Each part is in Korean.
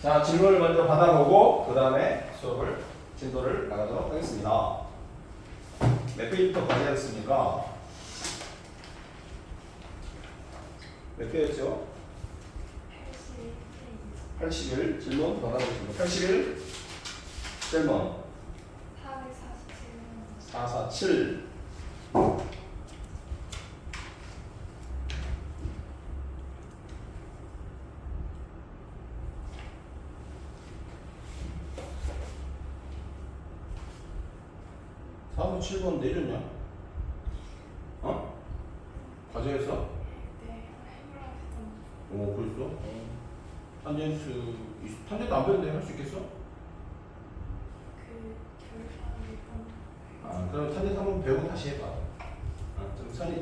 자, 질문을 먼저 받아보고 그 다음에 수업을 진도를 나가도록 하겠습니다. 몇 페이지부터 과제했습니까? 몇 페이지죠? 81 질문 받아보겠습니다. 81 질문 447 447번 내줬냐? 어? 과제에서? 오, 그랬어? 탄젠트 안 배웠는데 할 수 있겠어? 아, 그럼 탄젠트 한번 배우고 다시 해봐.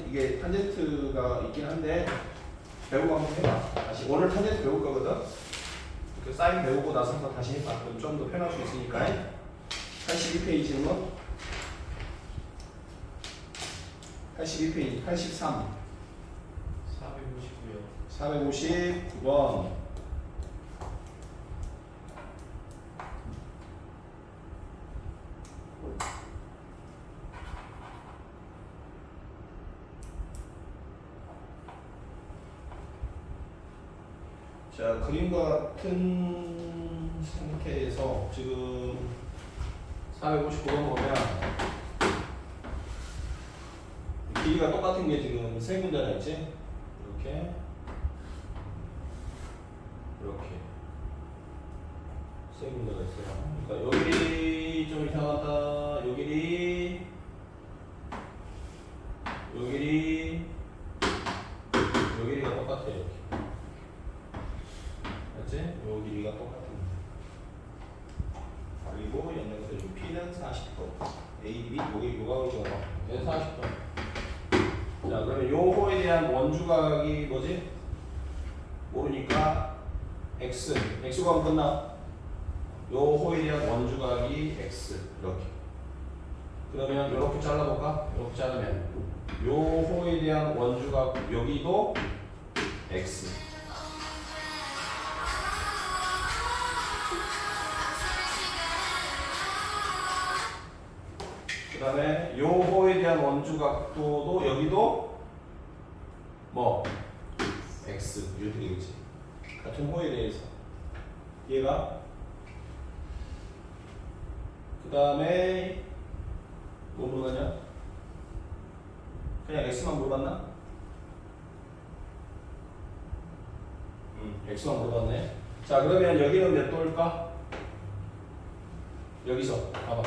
이게 탄젠트가 있긴 한데 배우고 한번 해봐. 다시 오늘 탄젠트 배울 거거든. 그 사인 배우고 나서 한번 다시 해봐. 그럼 좀 더 편할 수 있으니까. 82페이지는 82페이지 83 459번 자, 그림과 같은 상태에서 지금 459번 보면 길이가 똑같은 게 지금 세 군데나 있지? 이렇게 세 군데가 있어요. 그러니까 요 길이 좀 이상하다. 요 길이가 똑같아요. 이렇게. 맞지? 요 길이가 똑같은 거. 그리고 연장선 P는 40도. A, B, 요각을 좋아. 얘는 40도. 자, 그러면 요 호에 대한 원주각이 뭐지? 모르니까 X가 끝나. 요 호에 대한 원주각이 X 이렇게. 그러면 이렇게 잘라볼까? 이렇게 자르면 요 호에 대한 원주각 여기도 X. 그 다음에 요 호에 대한 원주각도도 여기도 뭐 X 이렇게 되겠지. 같은 호에 대해서 얘가 그 다음에 뭐 물어봤냐? 그냥 X만 물어봤나? X만 물어봤네. 자, 그러면 여기는 몇 도일까? 여기서 봐봐.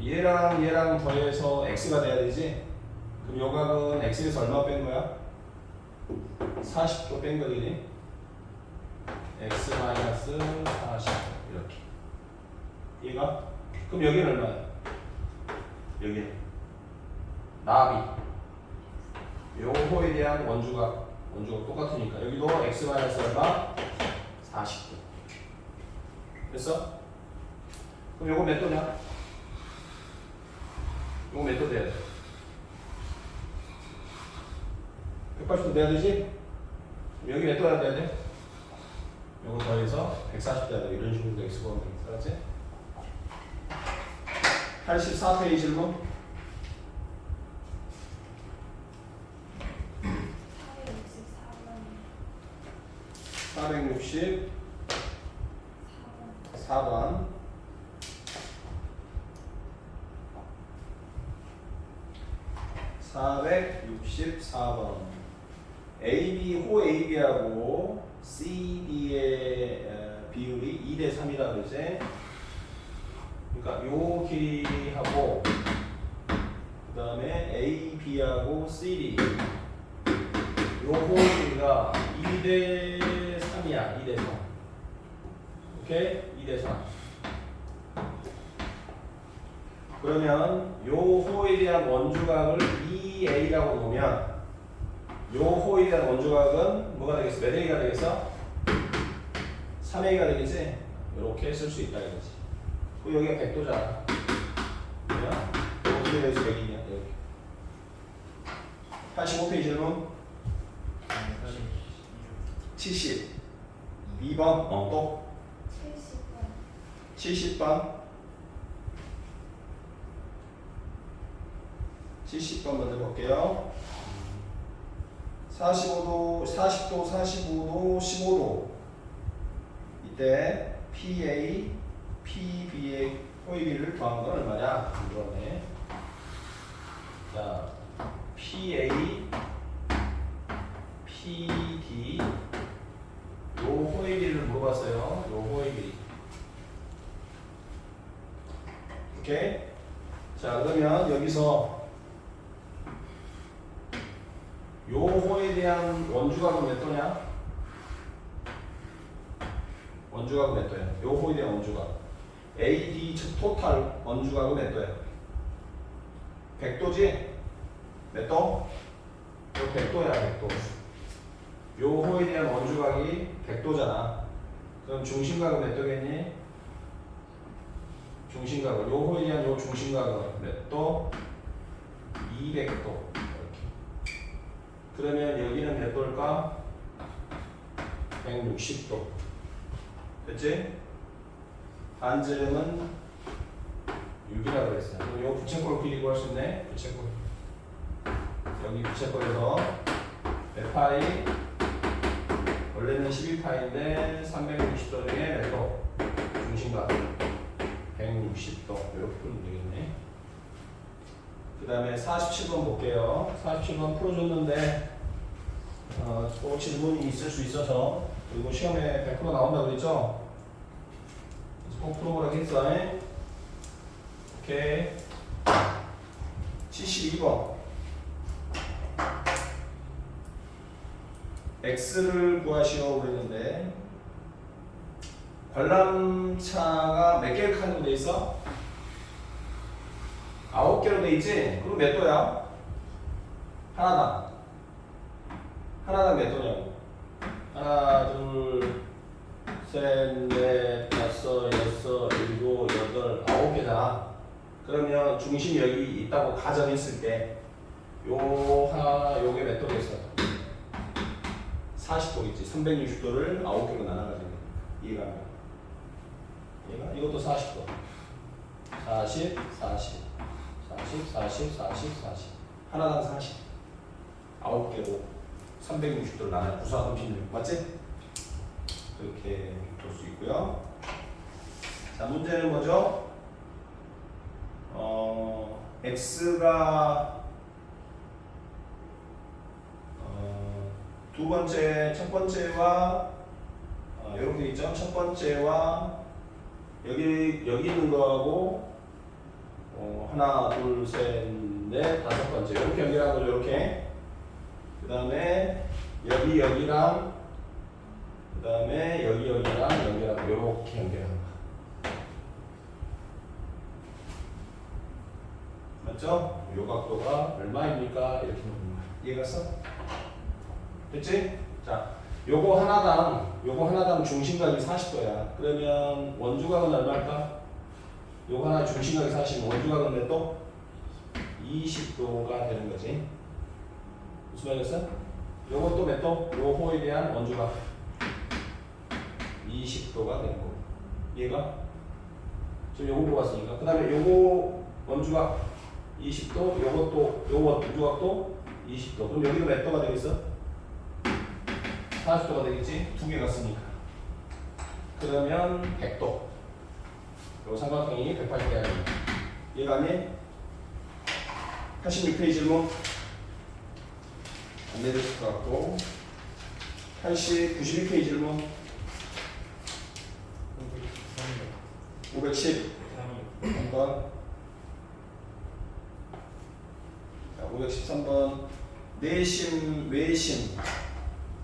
얘랑 더해서 X가 돼야 되지? 그럼 요 각은 X에서 얼마 뺀 거야? 40도 뺀 거지? X 마이너스 40 이렇게. 얘가? 그럼 여기는 얼마야? 여기는 나비. 요 호에 대한 원주각 똑같으니까 여기도 X 마이너스 얼마? 40도. 됐어? 그럼 요거 몇 도냐? 요거 몇 도 돼야 돼? 180도 돼야 되지? 그럼 여기 몇 도야 돼야 돼? 요거 더해서 140도 해야 돼. 이런 식으로 X가 오면 알았지? 84페이지 질문 464번 464번 AB 호 AB하고 CD의 비율이 2대 3이라 그러지. 그러니까 요 길이하고 그 다음에 AB하고 CD 요 호 길이가 2대 3이야. 2대 3. 오케이? 2대 3. 그러면 요 호에 대한 원주각을 2A라고 놓으면 요 호에 대한 원주각은 뭐가 되겠어? 몇 A가 되겠어? 3A가 되겠지? 이렇게 쓸 수 있다 이거지. 여기가 100도잖아. 그러면 어디에 대해서 100이냐? 이렇게. 85페이지 질문 70. 2번. 또 70번. 70번. 70번 먼저 볼게요. 45도, 40도, 45도, 15도. 이때 PA, PB의 호일비를 더한 건 얼마냐? 이거네. 자, PA, PD, 요 호일비를 물어봤어요. 요 호일비. 오케이? 자, 그러면 여기서 요 호에 대한 원주각은 몇 도냐? 원주각은 몇 도야? 요 호에 대한 원주각. AD 즉 토탈 원주각은 몇 도야? 100도지? 몇 도? 요 100도야, 100도. 요 호에 대한 원주각이 100도잖아. 그럼 중심각은 몇 도겠니? 중심각은 요 호에 대한 요 중심각은 몇 도? 200도. 그러면 여기는 몇 도일까? 160도. 됐지? 반지름은 6이라고 그랬어요. 그럼 요 부채꼴 길이 구할 수 있네? 부채꼴. 여기 부채꼴에서 몇 파이? 원래는 12파인데 360도 중에 몇 도? 중심각 160도. 이렇게 풀면 되겠네. 그 다음에 47번 볼게요. 47번 풀어줬는데 또 질문이 있을 수 있어서, 그리고 시험에 100% 나온다고 그랬죠? 그래서 꼭 풀어보라고 했어. 오케이. 72번. X를 구하시오 그랬는데 관람차가 몇 개의 칸으로 돼 있어? 9개로 돼 있지? 그럼 몇 도야? 하나당 몇 도냐고? 하나, 둘, 셋, 넷, 다섯, 여섯, 일곱, 여덟, 9개잖아. 그러면 중심이 여기 있다고 가정했을 때 요게 몇 도겠어? 40도겠지. 360도를 9개로 나눠가지고. 이해가 안 가? 얘가? 이것도 40도. 40, 40, 40, 40, 40, 40. 하나당 40. 9개로 360도를 나눠. 9, 4, 36. 맞지? 그렇게 볼 수 있고요. 자, 문제는 뭐죠? X가 두 번째, 첫 번째와 이렇게 돼 있죠? 첫 번째와 여기 있는 거하고 하나, 둘, 셋, 넷, 다섯 번째 이렇게 연결한 거죠. 이렇게. 그 다음에 여기랑 그 다음에 여기랑 연결하고 이렇게 연결하는 거. 맞죠? 요 각도가 얼마입니까? 이렇게 묻는 거야. 이해갔어? 됐지? 자, 요거 하나당 중심각이 40도야. 그러면 원주각은 얼마일까? 요거 하나 중심각이 40, 원주각은 몇 도? 20도가 되는 거지. 무슨 말이었어? 요것도 몇 도? 요 호에 대한 원주각 20도가 되는 거고. 얘가? 지금 요거 보고 왔으니까. 그 다음에 요거 원주각 20도, 요것도, 요 원주각도 20도. 그럼 여기도 몇 도가 되겠어? 40도가 되겠지? 두 개가 쓰니까. 그러면 100도. 요 삼각형이 180대 아닙니다. 이해가 안 해? 86페이지 질문. 안 내렸을 것 같고. 92페이지 질문. 510. 한번. 513번. 내심, 외심.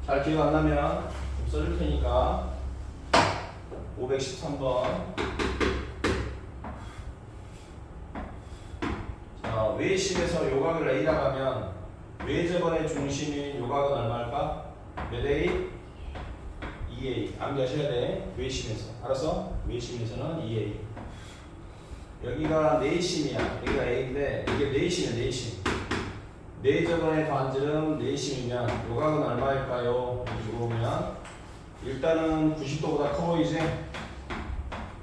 잘 기억 안 나면 좀 써줄 테니까. 513번. 자, 외심에서 요각을 A라고 하면 외접원의 중심인 요각은 얼마일까? 몇 A? 2A. 암기하셔야 돼. 외심에서. 알았어? 외심에서는 2A. 여기가 내심이야. 여기가 A인데 이게 내심이야. 내심. 내접원의 반지름 내심이면 요각은 얼마일까요? 이렇게 물어보면 일단은 90도보다 커 보이지?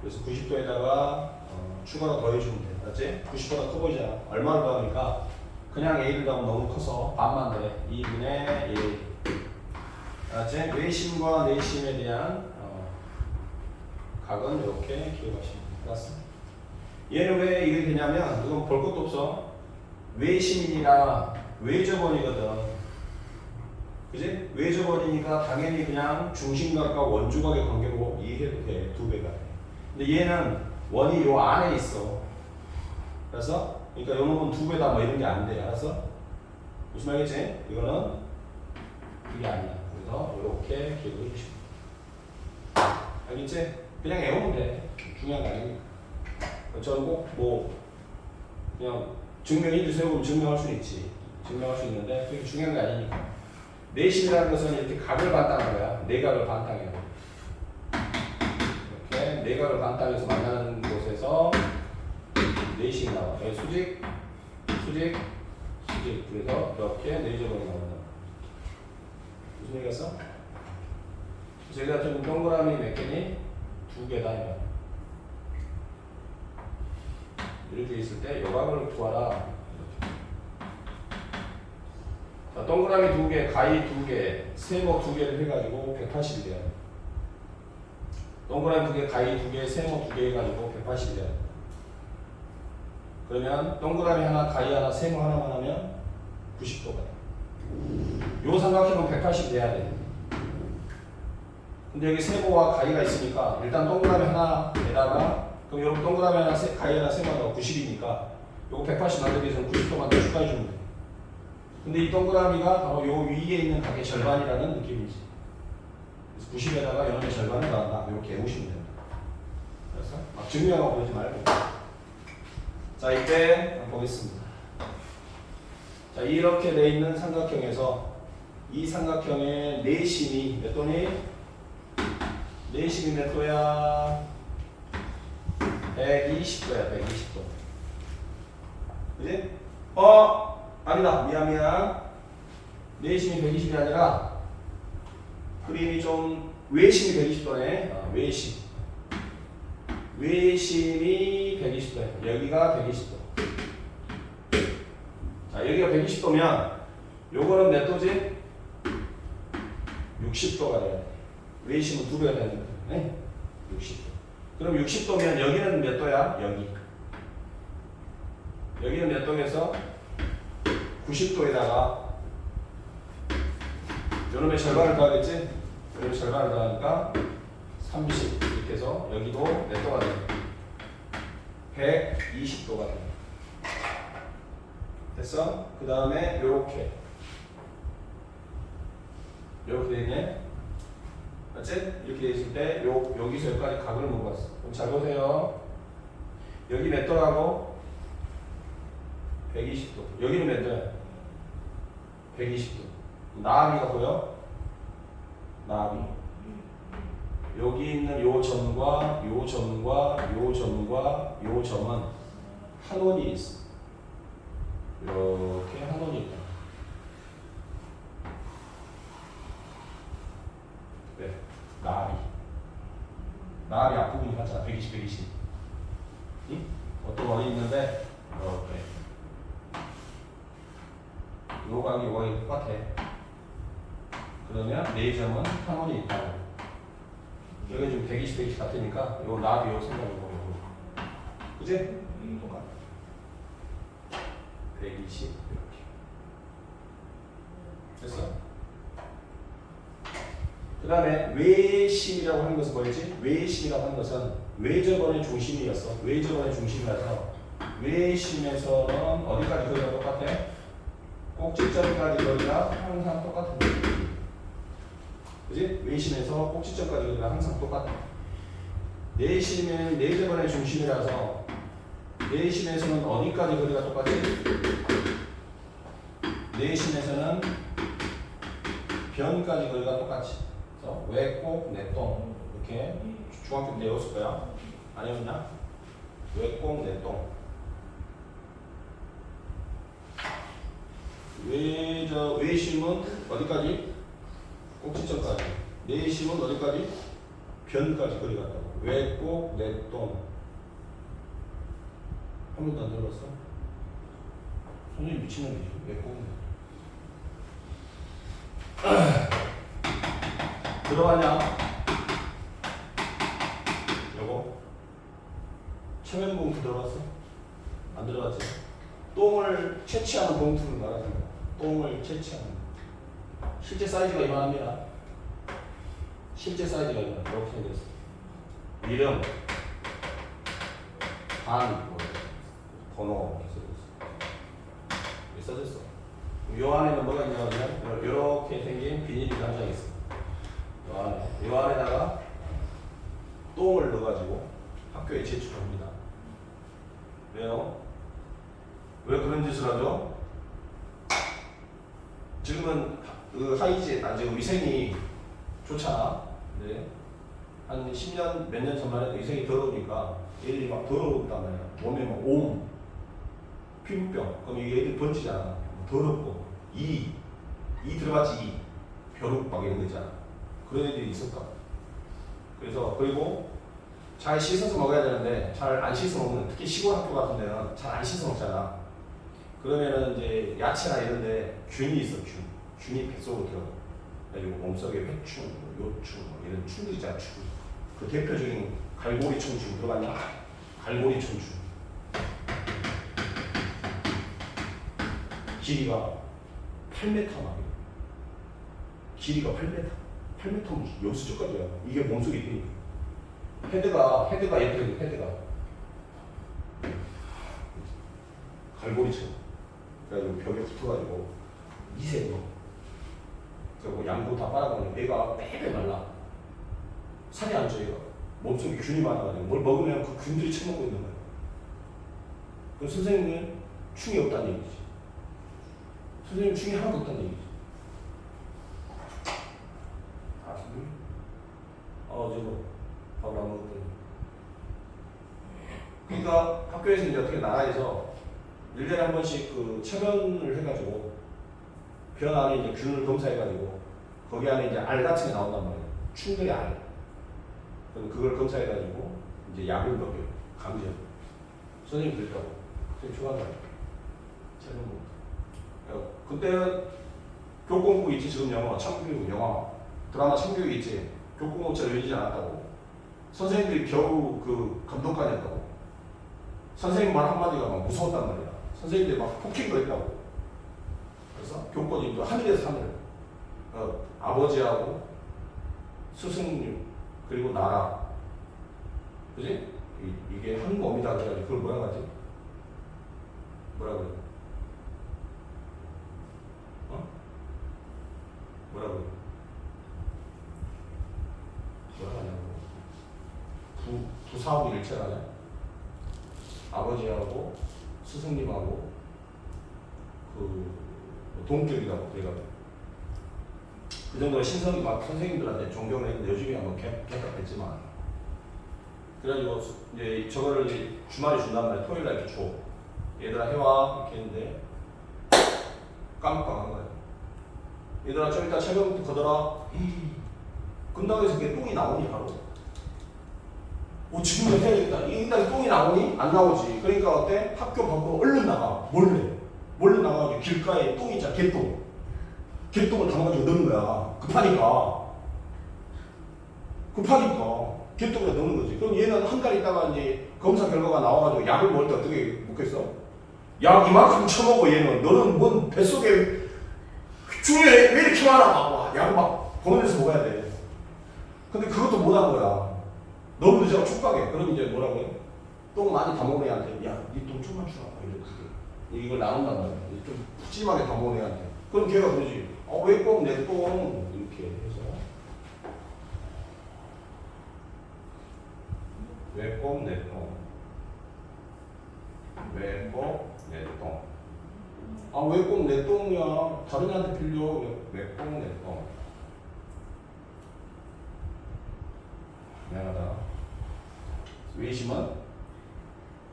그래서 90도에다가 추가로 더해주면 돼. 맞지? 90보다 커 보이잖아. 얼마를 더하니까 그냥 A를 더하면 너무 커서 반만 더해. 2분의 1. 맞지? 외심과 내심에 대한 각은 이렇게 기억하시면 됩니다. 얘는 왜 이게 되냐면 이건 볼 것도 없어. 외심이니라 외접원이거든. 그지? 외접원이니까 당연히 그냥 중심각과 원주각의 관계로 이해해도 돼. 두 배가. 근데 얘는 원이 요 안에 있어. 그래서 그러니까 요 놈은 두 배다 뭐 이런 게 안 돼. 알았어? 무슨 말이지? 이거는 그게 아니야. 그래서 이렇게 기억을 해주시면 돼. 알겠지? 그냥 외우면 돼. 중요한 거 아니니까. 저는 꼭 뭐 그냥 증명해 주세요. 그럼 증명할 수 있지. 증명할 수 있는데 그게 중요한 게 아니니까. 내심이라는 것은 이렇게 각을 반땅한 거야. 내각을 반땅해. 이렇게 내각을 반땅해서 만나는 곳에서 내심이 나와. 여기 수직, 수직, 수직. 그래서 이렇게 내접원이 나온다. 무슨 얘기였어? 그래서 여기다 좀 동그라미 몇 개니? 두 개다 이거. 이렇게 있을 때 요각을 구하라. 자, 동그라미 두 개, 가위 두 개, 세모 두 개를 해가지고 180이 돼요. 동그라미 두 개, 가위 두 개, 세모 두 개 해가지고 180이 돼요. 그러면 동그라미 하나, 가위 하나, 세모 하나만 하면 90도가 돼요. 요 삼각형은 180이 돼야 돼. 근데 여기 세모와 가위가 있으니까 일단 동그라미 하나에다가 그럼 여러분 동그라미 하나, 가위 하나, 세모 하나가 90이니까 요거 180 만들기 위해서는 90도만 더 추가해주면 돼. 근데 이 동그라미가 바로 요 위에 있는 각의 절반이라는 느낌이지. 그래서 90에다가 이놈의 절반을 더한다. 이렇게 외우시면 됩니다. 그래서 막 증명하고 그러지 말고. 자, 이때 한번 보겠습니다. 자, 이렇게 돼 있는 삼각형에서 이 삼각형의 내심이 몇 도니? 내심이 몇 도야? 120도야, 120도. 그지? 아니다. 미안. 내심이 120이 아니라 그림이 좀 외심이 120도네. 외심. 외심이 120도야. 여기가 120도. 자, 여기가 120도면 요거는 몇 도지? 60도가 돼야 돼. 외심은 두 배가 되는 거야. 네? 60도. 그럼 60도면 여기는 몇 도야? 여기는 몇 도에서 90도에다가 요놈의 절반을 더하겠지? 요놈의 절반을 더하니까 30 이렇게 해서 여기도 몇 도가 돼요? 120도가 돼요. 됐어? 그 다음에 요렇게 되네? 맞지? 이렇게 돼 있을 때 여기서 여기까지 각을 먹었어. 그럼 잘 보세요. 여기 몇 도라고? 120도. 여기는 몇 도야? 120도. 나비가 보여? 나비. 여기 있는 요 점과 요 점과 요 점과 요 점은 한 원이 있어. 이렇게 한 원이 있다. 네. 나비 앞부분이 같잖아. 120. 응? 어떤 원이 있는데 이렇게. 요 각이 요 각이 똑같아. 그러면 네 점은 한 원이 있다고. 여기 지금 120 같으니까 요 나비 요 생각해보고. 그지? 똑같아. 120 이렇게. 됐어? 그 다음에 외심이라고 하는 것은 뭐였지? 외심이라고 하는 것은 외접원의 중심이었어. 외접원의 중심이라서 외심에서는 어디까지 거리가 똑같아? 꼭지점까지 거리가 항상 똑같은 거지. 그지? 외심에서 꼭지점까지 거리가 항상 똑같아. 내심은 내접원의 중심이라서 내심에서는 어디까지 거리가 똑같지? 내심에서는 변까지 거리가 똑같지. 그래서 외꼭, 내똥 이렇게 중학교 때 외웠을 거야. 안 외웠냐? 외꼭, 내똥. 외심은 어디까지? 꼭지점까지. 내심은 어디까지? 변까지 거리 갔다고. 왜 꼭 내 똥? 한 번도 안 들어봤어? 선생님 미친놈이지. 왜 꼭 내? 들어가냐? 요거 체면 봉투 들어갔어? 안 들어갔지? 똥을 채취하는 봉투를 말하는 거야. 똥을 채취하는 거. 실제 사이즈가 이만합니다. 실제 사이즈가 이만. 이렇게 생겼어. 이름, 반, 번호 이렇게 써졌어. 요 안에는 뭐가 있냐면 이렇게 생긴 비닐이 한 장 있어. 요 안에다가 똥을 넣어가지고 학교에 제출합니다. 왜요? 왜 그런 짓을 하죠? 지금은 그 하이지에 지금 위생이 좋잖아. 네. 한 10년 몇 년 전만 해도 위생이 더러우니까 얘들이 막 더러웠단 말이야. 몸에 막 옴, 피부병. 그럼 이게 애들 번지잖아. 더럽고 이 들어갔지 이 벼룩 막 이런 거 있잖아. 그런 애들이 있었다. 그래서 그리고 잘 씻어서 먹어야 되는데 잘 안 씻어 먹는, 특히 시골 학교 같은 데는 잘 안 씻어 먹잖아. 그러면은 이제 야채나 이런데 균이 있어. 균이 뱃속으로 들어가. 그리고 몸속에 회충, 요충 이런 충들 있잖아. 충. 그 대표적인 갈고리 청충 들어갔냐? 갈고리 청충. 길이가 8m 막. 길이가 8m. 8m면 여기서 저까지야. 이게 몸속에 있으니까. 헤드가 예쁘게 헤드가. 갈고리처럼. 그래가지고 벽에 붙어가지고 미세로. 그리고 양도 다 빨아가지고 얘가 빼빼 말라. 살이 안 쪄, 얘가. 몸속에 균이 많아가지고 뭘 먹으면 그 균들이 처먹고 있는 거야. 그럼 선생님은 충이 없다는 얘기지. 선생님 충이 하나도 없다는 얘기지. 저거 밥을 안 먹었더니. 그러니까 학교에서 이제 어떻게 나라에서 1년에 한 번씩 그 체면을 해가지고 변 안에 이제 균을 검사해가지고 거기 안에 이제 알 같은 게 나온단 말이에요. 충들의 알. 그럼 그걸 검사해가지고 이제 약을 먹여요. 강제. 선생님 그랬다고. 선생님 좋아하잖아요. 체면. 그때는 교권부 있지. 지금 영화 참교육 영화 드라마 참교육 있지. 교권부처럼 열리지 않았다고. 선생님들이 겨우 그 감독관이었다고. 선생님 말 한마디가 막 무서웠단 말이야. 선생님들이 막 폭행도 했다고. 그래서 교권이 또 하늘에서 하늘. 아버지하고 스승님 그리고 나라. 그지? 이게 한 몸이다 그래가지고 그걸 뭐라고 하지? 뭐라고 그래? 뭐라고 그래? 뭐라고 하냐고. 부사하고 일체라냐? 아버지하고 스승님하고 그 동격이라고 그래가지고 그 정도로 신성이 막 선생님들한테 존경을 했는데 요즘에 한번 개각했지만 그래가지고 이제 저거를 이제 주말에 준단 말이야. 토요일날 이렇게 줘. 얘들아 해와 이렇게 했는데 깜빡한 거야. 얘들아 좀 이따 체면부터 걷어라. 근당에서 그게 똥이 나오니 바로. 지금 해야 되겠다. 이따 똥이 나오니? 안 나오지. 그러니까 어때? 학교 밖으로 얼른 나가. 몰래 나가가지고 길가에 똥 있잖아. 개똥을 담아가지고 넣는 거야. 급하니까. 개똥에다 넣는 거지. 그럼 얘는 한 달 있다가 이제 검사 결과가 나와가지고 약을 먹을 때 어떻게 먹겠어? 약 이만큼 처먹어 얘는. 너는 뭔 뱃속에 중에 왜 이렇게 많아? 약 막 보내면서 먹어야 돼. 근데 그것도 못한 거야. 너무 늦어 촉박해. 그럼 이제 뭐라고 해? 똥 많이 다 먹은 애한테 야, 니 똥 좀만 주라. 이렇게. 이걸 나온단 말이야. 좀 푸짐하게 다 먹은 애한테. 그럼 걔가 그러지. 왜 꼭 내 똥? 이렇게 해서. 왜 꼭 내 똥? 왜 꼭 내 똥? 왜 꼭 내 똥이야? 다른 애한테 빌려. 왜 꼭 내 똥? 미안하다. 외심은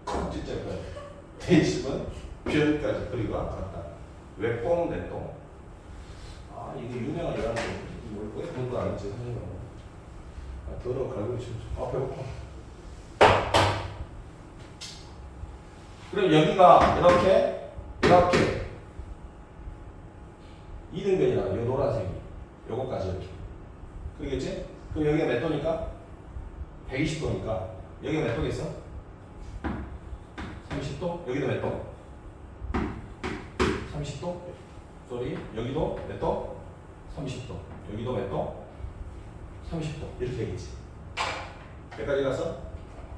콕짓자까지, 대심은 변까지 거리가 같다. 왜 꼭 내 똥? 이게 유명한 이라는 거. 왜 공부 안 했지 선생님? 아 더러워 갈고 있어. 아 배고파. 그럼 여기가 이렇게 2등변이라 요 노란색이 요거까지 이렇게 그러겠지? 그럼 여기가 몇 도니까? 120도니까 여기가 몇 도겠어? 30도? 여기도 몇 도? 30도? 소리 여기도 몇 도? 30도 여기도 몇 도? 30도 이렇게 되겠지. 여기까지 갔어?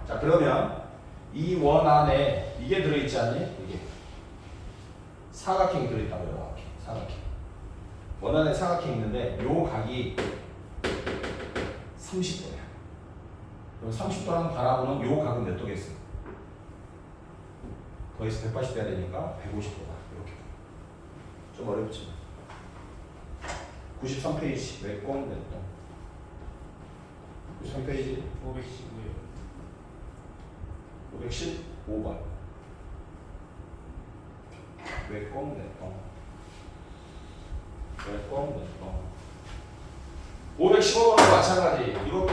자 그러면 이 원 안에 이게 들어있지 않니? 이게 사각형이 들어있다고요. 사각형 원 안에 사각형이 있는데 요 각이 30도야. 그럼 30도랑 바라보는 요 각은 몇 도겠어? 거기서 180도 해야 되니까 150도다. 이렇게 좀 어렵지. 93페이지 몇공 몇 도? 93페이지 515요. 515번 몇공 몇 도? 몇공 몇 도? 515번도 마찬가지. 이것도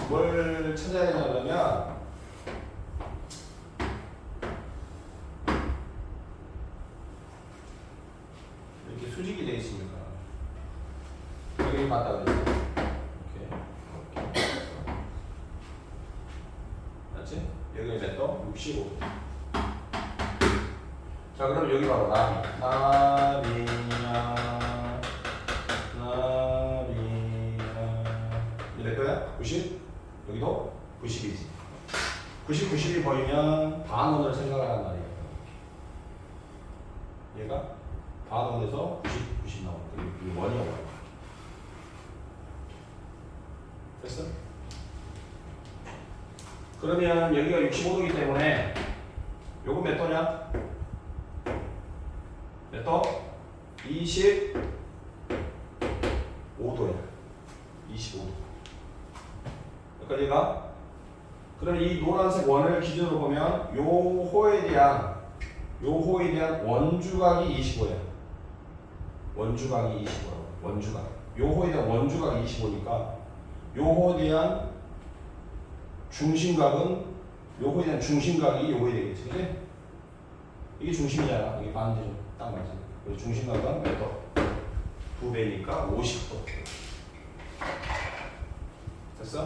뭘 찾아야 되냐 그러면 이렇게 수직이 되어 있으니까 여기 맞다 그랬어. 이렇게 맞지? 여기 몇 도? 65. 자 그럼 여기 바로 나비야 몇 도야? 90? 여기도 90이지. 90, 90이 보이면 반원을 생각하란 말이에요. 얘가 반원에서 90, 90 나오는 이 원이 나와요. 됐어? 그러면 여기가 65도이기 때문에 요거 몇 도냐? 몇 도? 25도야. 25도. 여기까지가. 그럼 이 노란색 원을 기준으로 보면 요 호에 대한 원주각이 25야. 원주각이 25라고. 원주각. 요 호에 대한 원주각이 25니까 요 호에 대한 중심각은 요거에 대한 중심각이 요거에 되겠지. 그치? 이게 중심이잖아. 이게 반지 딱 맞지. 그래서 중심각은 몇 도? 2배니까 50도. 됐어?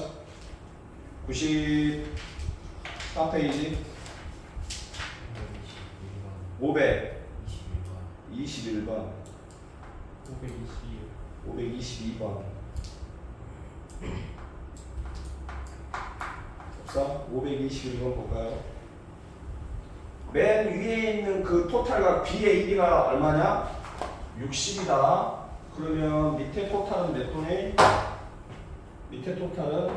94페이지 521번 522번 없어? 521번 볼까요? 맨 위에 있는 그 토탈각 B의 1위가 얼마냐? 60이다. 그러면 밑에 토탈은 몇 도네? 밑에 토탈은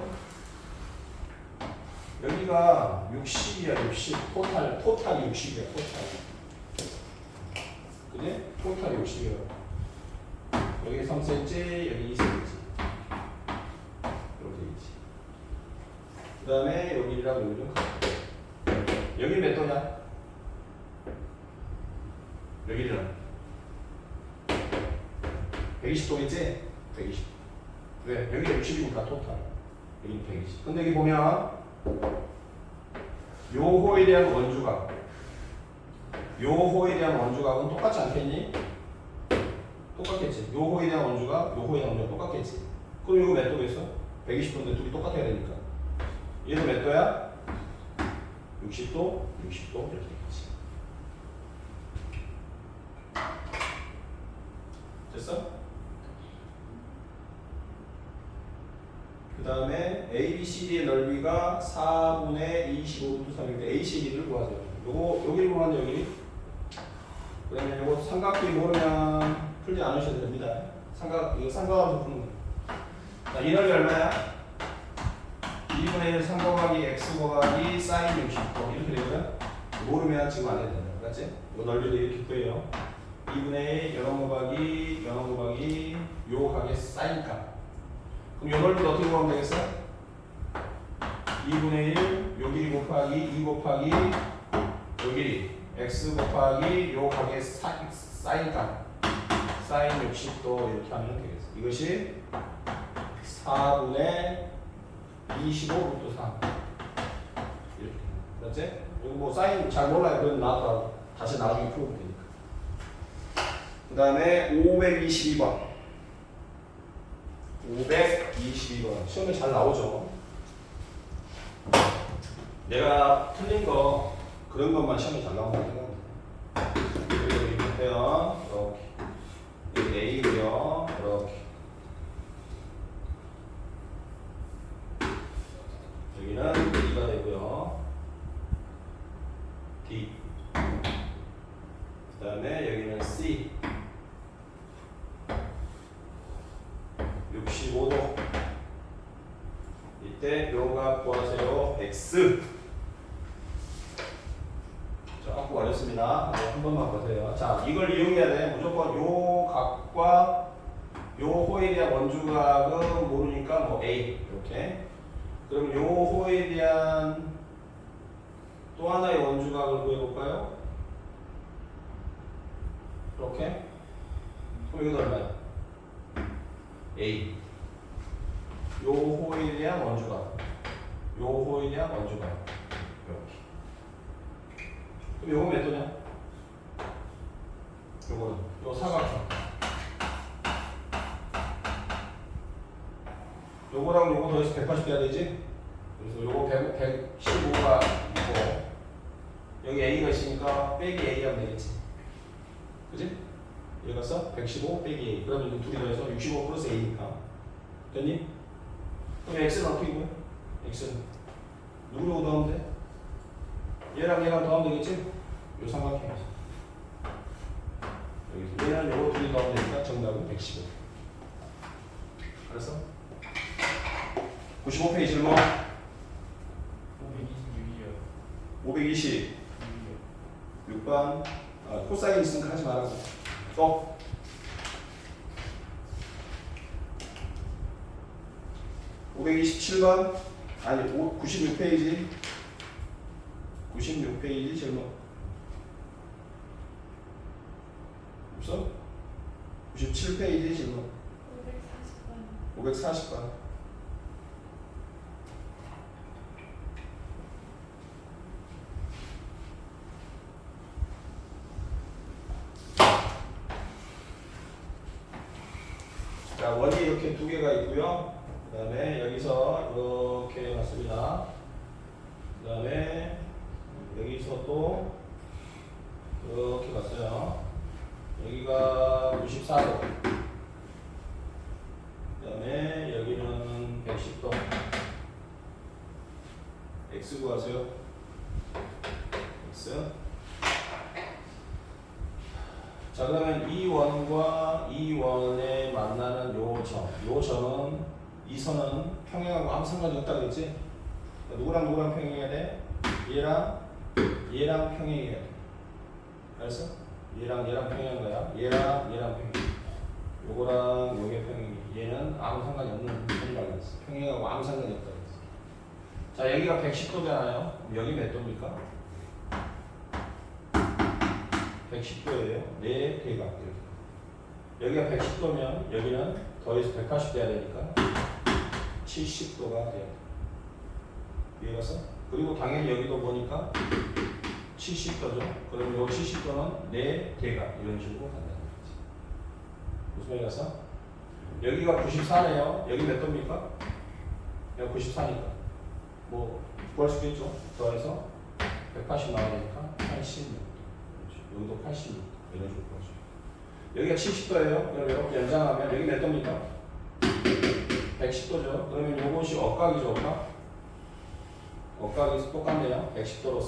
여기가 60이야. 60 토탈이 60이야. 그지? 토탈이 60이야. 여기 3cm, 여기 2cm. 이렇게 있지. 그 다음에 여기랑 여기는 여기 몇 도냐? 여기는 120도겠지? 120. 왜? 여기가 60이니까 토탈. 여기 120. 근데 여기 보면 요 호에 대한 원주각, 요 호에 대한 원주각은 똑같지 않겠니? 똑같겠지. 요 호에 대한 원주각, 요 호에 대한 원주각 똑같겠지. 그럼 이거 몇 도겠어? 120도인데 둘이 똑같아야 되니까. 얘도 몇 도야? 60도, 60도 이렇게 되겠지. 됐어? 그 다음에 ABCD의 넓이가 4분의 25루트 3인데 ACD를 구하세요. 여기를 구하는데 여기. 그러면 요거 삼각비 모르면 풀지 않으셔도 됩니다. 이거 삼각함수 푸는 거. 자, 이 넓이 얼마야? 2분의 1 3 곱하기 x 곱하기 사인 60도 이렇게 되고요. 모르면 지금 안 해도 된다. 맞지? 이거 넓이를 이렇게 구해요. 2분의 1 0 곱하기 요 각의 사인 값. 그럼 요 넓이를 어떻게 구하면 되겠어? 2분의 1 요 길이 곱하기 2 곱하기 요 길이 x 곱하기 요 각의 사인 값 사인 60도 이렇게 하면 되겠어. 이것이 4분의 25 루트 3 이렇게. 맞지? 이거 뭐 사인 잘 몰라요. 그건 나왔다. 다시 나중에 풀어볼 테니까. 그 다음에 522번. 522번. 시험에 잘 나오죠. 내가 틀린 거 그런 것만 시험에 잘 나온다고 생각합니다. 여기 보세요. 이렇게. 여기 A고요. 이렇게. 여기는 B가 되고요. D. 그 다음에 여기는 C. 65도. 이때 요각 구하세요. X. 자, 갖고 가렸습니다. 한 번만 보세요. 자, 이걸 이용해야 돼. 무조건 요 각과 요 호에 대한 원주각은 모르니까 뭐 A. 이렇게. 그럼 요 호에 대한 또 하나의 원주각을 구해볼까요? 이렇게. 그럼 이건 얼마야? A. 요 호에 대한 원주각. 요 호에 대한 원주각. 이렇게. 그럼 요거 몇 도냐? 요거는. 요 사각형. 요거랑 요거 더해서 180 돼야 되지? 그래서 요거 115가 있고, 여기 A가 있으니까 빼기 A 하면 되겠지. 그지? 여기 가서 115 빼기 A. 그러면 이 둘이 더해서 65 플러스 A니까. 됐니? 그럼 X는 어떻게 구해? X는 누구누구 더하면 돼? 얘랑 얘랑 더하면 되겠지? 요 삼각형에서. 여기서 얘랑 요거 둘이 더하면 되니까 정답은 115. 알았어? 95페이지 질문. 526이요. 520. 6번. 코사인 있으니까 하지 말라고. 또. 527번. 아니, 96페이지. 96페이지 질문. 없어? 97페이지 질문. 540번. 자, 원이 이렇게 두 개가 있고요. 그 다음에 여기서 이렇게 맞습니다. 그 다음에 여기서 또 이렇게 갔어요. 여기가 94도. 그 다음에 여기는 110도. X 구하세요. X. 자, 그러면 이 원과 이 원에 만나는 요 점은 이 선은 평행하고 아무 상관이 없다 그랬지? 누구랑 누구랑 평행해야 돼? 얘랑 평행해야 돼. 알았어? 얘랑 평행한 거야. 얘랑 평행. 요거랑 요게 평행해. 얘는 아무 상관이 없는 편이라고 그랬어. 평행하고 아무 상관이 없다 그랬어. 자, 여기가 110도잖아요. 여기 몇 도입니까? 110도예요. 네 배가 여기가 110도면 여기는 더해서 180 돼야 되니까 70도가 돼야 돼. 이해갔어? 그리고 당연히 여기도 보니까 70도죠. 그럼 요 70도는 네 대각 이런 식으로 간다는 거지. 무슨 말이 갔어? 여기가 94네요. 여기 몇 도입니까? 여기 94니까 뭐 구할 수 있겠죠. 더해서 180 나오니까 86. 여기도 86 이런 식으로 보죠. 여기가 70도예요. 그럼 이렇게 연장하면 여기 몇 도입니까? 110도죠. 그러면 이것이 억각이죠, 억각. 억각이 똑같네요. 110도로서.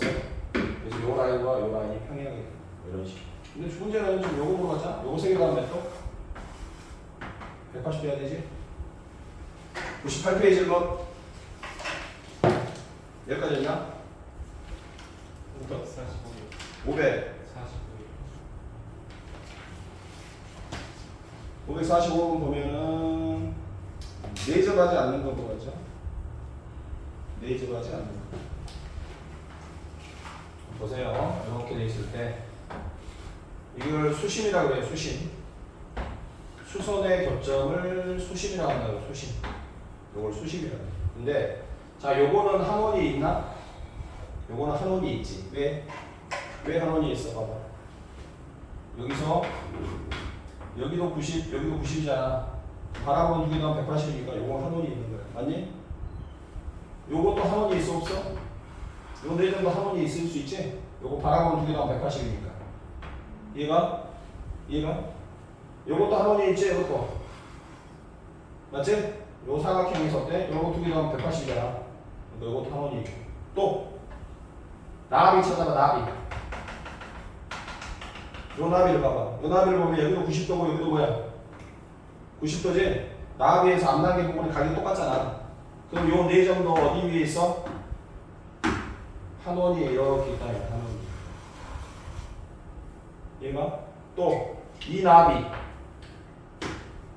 그래서 요 라인과 요 라인이 평행하게 됩니다. 이런 식으로. 근데 문제는 지금 요거 보러 가자. 요거 세 개 다음 몇 도? 180 돼야 되지? 98페이지 1번. 여기까지 했나? 545요. 500. 45요. 545번 보면은 네이저하지 않는 거 보겠죠? 네이저하지 않는 거. 보세요. 이렇게 돼 있을 때 이걸 수심이라고 해요. 수심. 수선의 교점을 수심이라고 한다고. 수심. 요걸 수심이라고 해. 근데 자 요거는 한원이 있나? 요거는 한원이 있지. 왜 한원이 있어? 봐봐. 여기서 여기도 90, 여기도 90이잖아. 바라보는 두 개 다 180이니까 요거 한원이 있는 거야. 맞니? 요것도 한원이 있어 없어? 요 네 점도 한원이 있을 수 있지? 요거 바라보는 두 개 다 180이니까. 얘가? 요것도 한원이 있지? 요것도. 맞지? 요 사각형에서 어때? 요거 두 개 다 180이잖아. 그러니까 요것도 한원이 있고. 또 나비 찾아봐. 나비. 요 나비를 봐봐. 요 나비를 보면 여기도 90도고 여기도 뭐야? 90도지? 나비에서 앞날개 부분이 각이 똑같잖아. 그럼 요 네 점도 어디 위에 있어? 한원이 이렇게 있다. 한원이. 얘가 또 이 나비.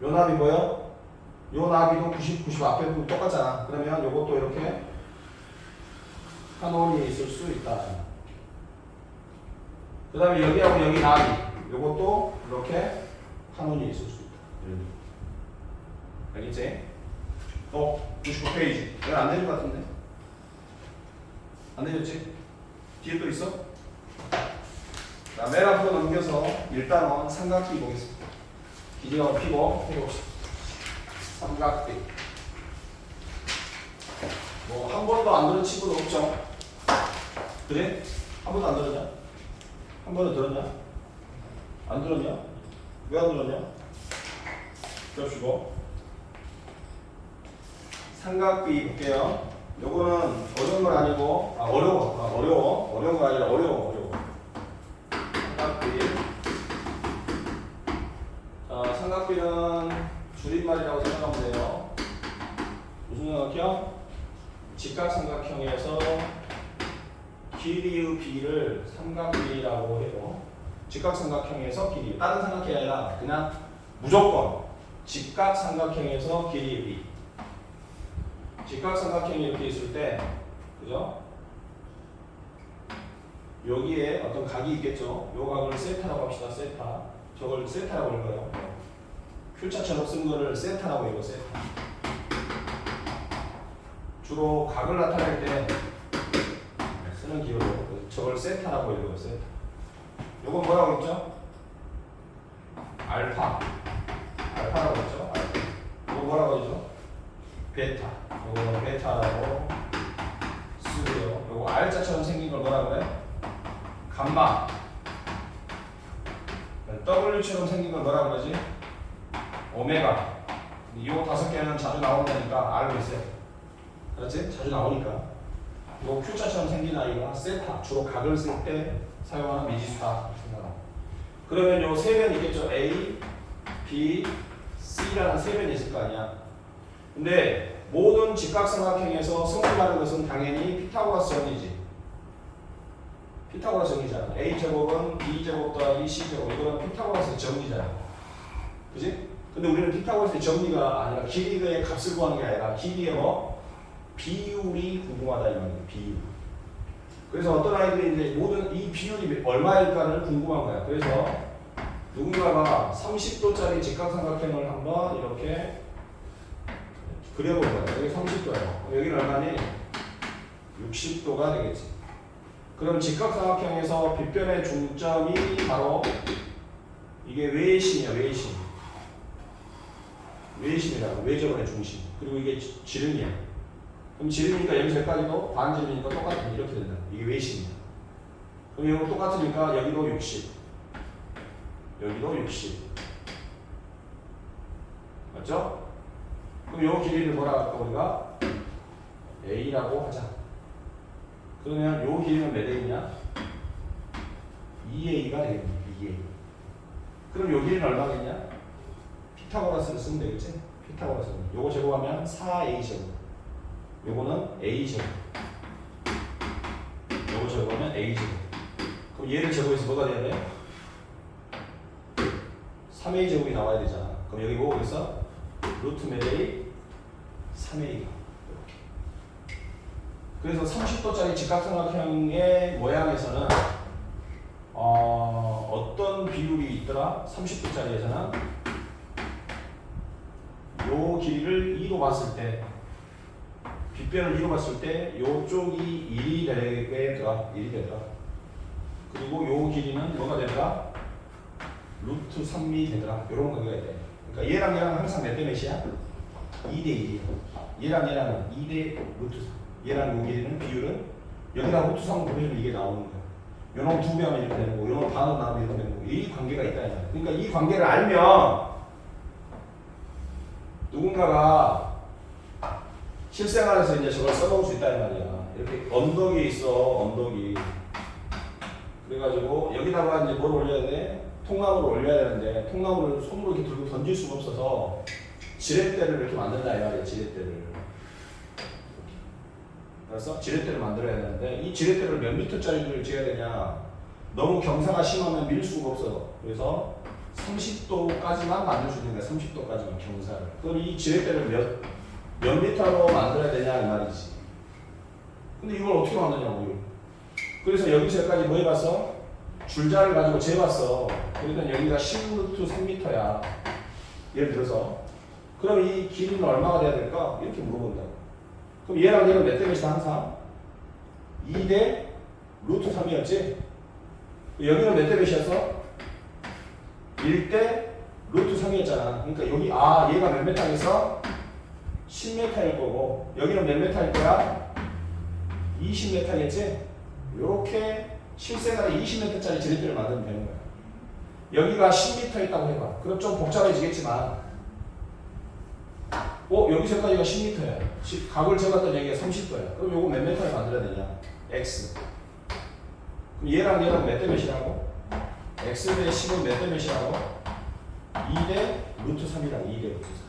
요 나비 뭐야? 요 나비도 90 앞에 부분 똑같잖아. 그러면 요것도 이렇게 한원이 있을 수 있다. 그 다음에 여기하고 여기 나비. 요것도 이렇게 한원이 있을 수 있다. 알겠지? 99페이지. 이건 안 되는 것 같은데? 안 되겠지? 뒤에 또 있어? 자, 맨 앞으로 넘겨서 일단은 삼각비 보겠습니다. 기지각을 피고 해봅시다. 삼각비. 뭐 한 번도 안 들은 친구도 없죠? 그래? 한 번도 안 들었냐? 한 번도 들었냐? 안 들었냐? 왜 안 들었냐? 겹치고 삼각비 볼게요. 요거는 어려운 건 아니고 어려운 거 아니라 어려워. 삼각비. 자, 삼각비는 줄임말이라고 생각하면 돼요. 무슨 삼각형? 직각삼각형에서 길이의 b를 삼각비라고 해요. 직각삼각형에서 길이. 다른 삼각형이 아니라 그냥 무조건 직각삼각형에서 길이의 b. 직각삼각형이 이렇게 있을 때, 그죠? 여기에 어떤 각이 있겠죠? 요 각을 세타라고 합시다. 세타. 저걸 세타라고 읽어요. 큐차처럼 쓴 거를 세타라고 읽어. 세타. 주로 각을 나타낼 때 쓰는 기호로 저걸 세타라고 읽어요. 세타. 요건 뭐라고 했죠? 알파. 알파라고 했죠? 알파. 요거 뭐라고 했죠? 베타. 요거 베타라고 쓰고요. 요거 R자처럼 생긴 걸 뭐라 그래? 감마. W처럼 생긴 걸 뭐라 그러지? 오메가. 요 다섯 개는 자주 나온다니까 알고 있어요. 그렇지? 자주 나오니까. 요 Q자처럼 생긴 아이가 세타. 주로 각을 쓸 때 사용하는 미지수다. 생각합니다. 그러면 요 세 변이 있겠죠? A, B, C라는 세 변이 있을 거 아니야. 근데 모든 직각삼각형에서 성립하는 것은 당연히 피타고라스 정리지. 피타고라스 정리잖아. A제곱은 B제곱 더하기 C제곱. 이거는 피타고라스 정리잖아. 그지? 근데 우리는 피타고라스 정리가 아니라 길이의 값을 구하는 게 아니라 길이의 뭐? 비율이 궁금하다 이 말이야. 비율. 그래서 어떤 아이들이 이제 모든 이 비율이 얼마일까를 궁금한 거야. 그래서 누군가가 30도짜리 직각삼각형을 한번 이렇게 그려본 거야. 여기 30도예요. 여기는 얼마니? 60도가 되겠지. 그럼 직각삼각형에서 빗변의 중점이 바로 이게 외심이야. 외심이라고. 외접원의 중심. 그리고 이게 지름이야. 그럼 지름이니까 여기서 여기까지도 반지름이니까 똑같아. 이렇게 된다. 이게 외심이야. 그럼 이거 똑같으니까 여기도 60. 여기도 60. 맞죠? 그럼 요 길이를 뭐라 할까 우리가? A라고 하자. 그러면 요 길이는 몇 A냐? 2A가 되겠네. 2A. 그럼 요 길이는 얼마겠냐? 피타고라스를 쓰면 되겠지? 피타고라스는. 요거 제곱하면 4A 제곱. 요거는 A 제곱. 요거 제곱하면 A 제곱. 그럼 얘를 제곱해서 뭐가 돼야 돼? 3A 제곱이 나와야 되잖아. 그럼 여기 뭐 있어? 루트 몇 A? 3A가. 그래서 30도짜리 직각삼각형의 모양에서는 어떤 비율이 있더라? 30도짜리에서는 요 길이를 2로 봤을 때 빗변을 2로 봤을 때 요쪽이 1이 되더라. 1이 되더라. 그리고 요 길이는 뭐가 되더라? 루트 3이 되더라. 요런 관계가 돼. 그러니까 얘랑 얘랑 항상 몇 대 몇이야? 2대 1이야. 얘랑 얘랑은 2대 루트 3. 얘랑 요 길이는 비율은 여기다 루트 3을 보내면 이게 나오는 거야. 요놈 2배 하면 이렇게 되는 거고 요놈 반으로 나오면 이렇게 되는 거고 이 관계가 있다. 그러니까 이 관계를 알면 누군가가 실생활에서 이제 저걸 써먹을 수 있다 이 말이야. 이렇게 언덕이 있어, 언덕이. 그래가지고 여기다가 이제 뭘 올려야 돼? 통나무를 올려야 되는데 통나무를 손으로 이렇게 들고 던질 수가 없어서 지렛대를 이렇게 만든다 이 말이야. 지렛대를. 그래서 지렛대를 만들어야 되는데 이 지렛대를 몇 미터짜리를 지어야 되냐? 너무 경사가 심하면 밀 수가 없어. 그래서 30도까지만 만들 수 있는 거야. 30도까지만 경사를. 그럼 이 지렛대를 몇 미터로 만들어야 되냐 이 말이지. 근데 이걸 어떻게 만드냐고. 그래서 여기서 여기까지 뭐 해봤어? 줄자를 가지고 재봤어. 그러니까 여기가 10루트 3m야. 예를 들어서. 그럼 이 길이는 얼마가 돼야 될까? 이렇게 물어본다고. 그럼 얘랑 얘는 몇 대 몇이다 항상? 2대 루트 3이었지? 여기는 몇 대 몇이었어? 1대 루트 3이었잖아. 그러니까 여기 얘가 몇 메타겠어? 10m일 거고 여기는 몇 메타일 거야? 20m겠지? 요렇게 실생활에 20m짜리 지렛대를 만들면 되는 거야. 여기가 10m 있다고 해봐. 그럼 좀 복잡해지겠지만 여기서 여기가 10m야. 각을 재봤더니 여기가 30도야. 그럼 요거 몇 m를 만들어야 되냐? x. 그럼 얘랑 얘랑 몇 대 몇이라고? x 대 10은 몇 대 몇이라고? 2대 루트 3이라고. 2대 루트 3.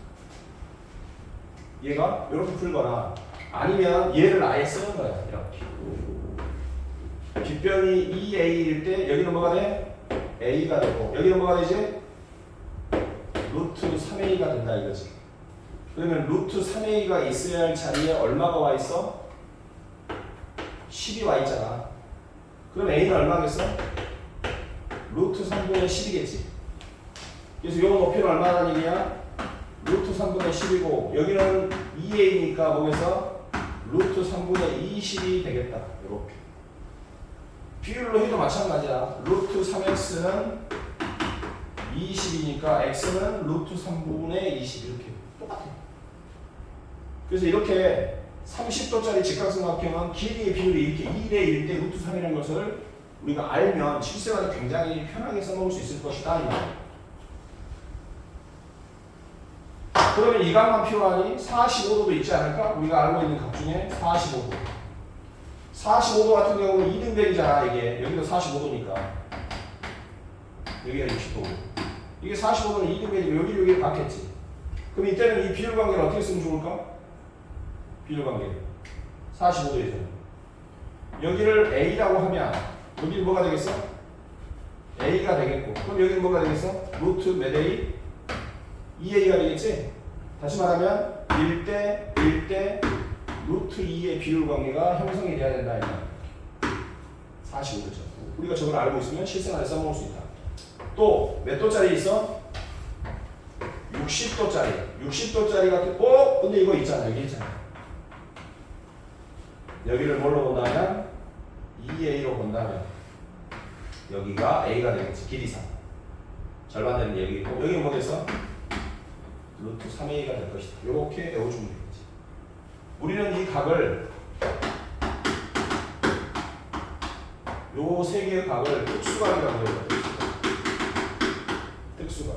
얘가 이렇게 풀거나 아니면 얘를 아예 쓰는 거야. 이렇게. 빗변이 2a일 때 여기는 뭐가 돼? a가 되고 여기는 뭐가 되지? 루트 3a가 된다 이거지. 그러면 루트 3a가 있어야 할 자리에 얼마가 와 있어? 10이 와 있잖아. 그럼 a는 얼마겠어? 루트 3분의 10이겠지. 그래서 요 높이는 얼마라는 얘기야? 루트 3분의 10이고 여기는 2a니까 뭐겠어? 루트 3분의 20이 되겠다. 이렇게. 비율로 해도 마찬가지야. 루트 3x는 20이니까 x는 루트 3분의 20 이렇게 똑같아. 그래서 이렇게 30도짜리 직각삼각형은 길이의 비율이 이렇게 2대 1대 루트 3이라는 것을 우리가 알면 실생활에 굉장히 편하게 써먹을 수 있을 것이다. 그러면 이 각만 필요하니 45도도 있지 않을까? 우리가 알고 있는 각 중에 45도. 45도 같은 경우는 2등변이잖아. 이게 여기도 45도니까 여기가 60도. 이게 45도는 2등변이고 여기를 받겠지. 그럼 이때는 이 비율 관계를 어떻게 쓰면 좋을까? 비율 관계 45도에서는 여기를 a라고 하면 여기는 뭐가 되겠어? a가 되겠고 그럼 여기는 뭐가 되겠어? 루트 몇 a? 2a가 되겠지? 다시 말하면 1대 루트 2의 비율 관계가 형성이 돼야 된다. 45도죠. 우리가 저걸 알고 있으면 실생활에 써먹을 수 있다. 또 몇 도짜리 있어? 60도짜리. 60도짜리 같은 근데 이거 있잖아. 여기 있잖아. 여기를 뭘로 본다면 2a로 본다면 여기가 a가 되겠지. 길이상. 절반 되는 여기고 여기는 뭐겠어? 루트 3a가 될 것이다. 이렇게 외워주면 되겠지. 우리는 이 각을 요 세 개의 각을 특수각이라고 해요. 특수각.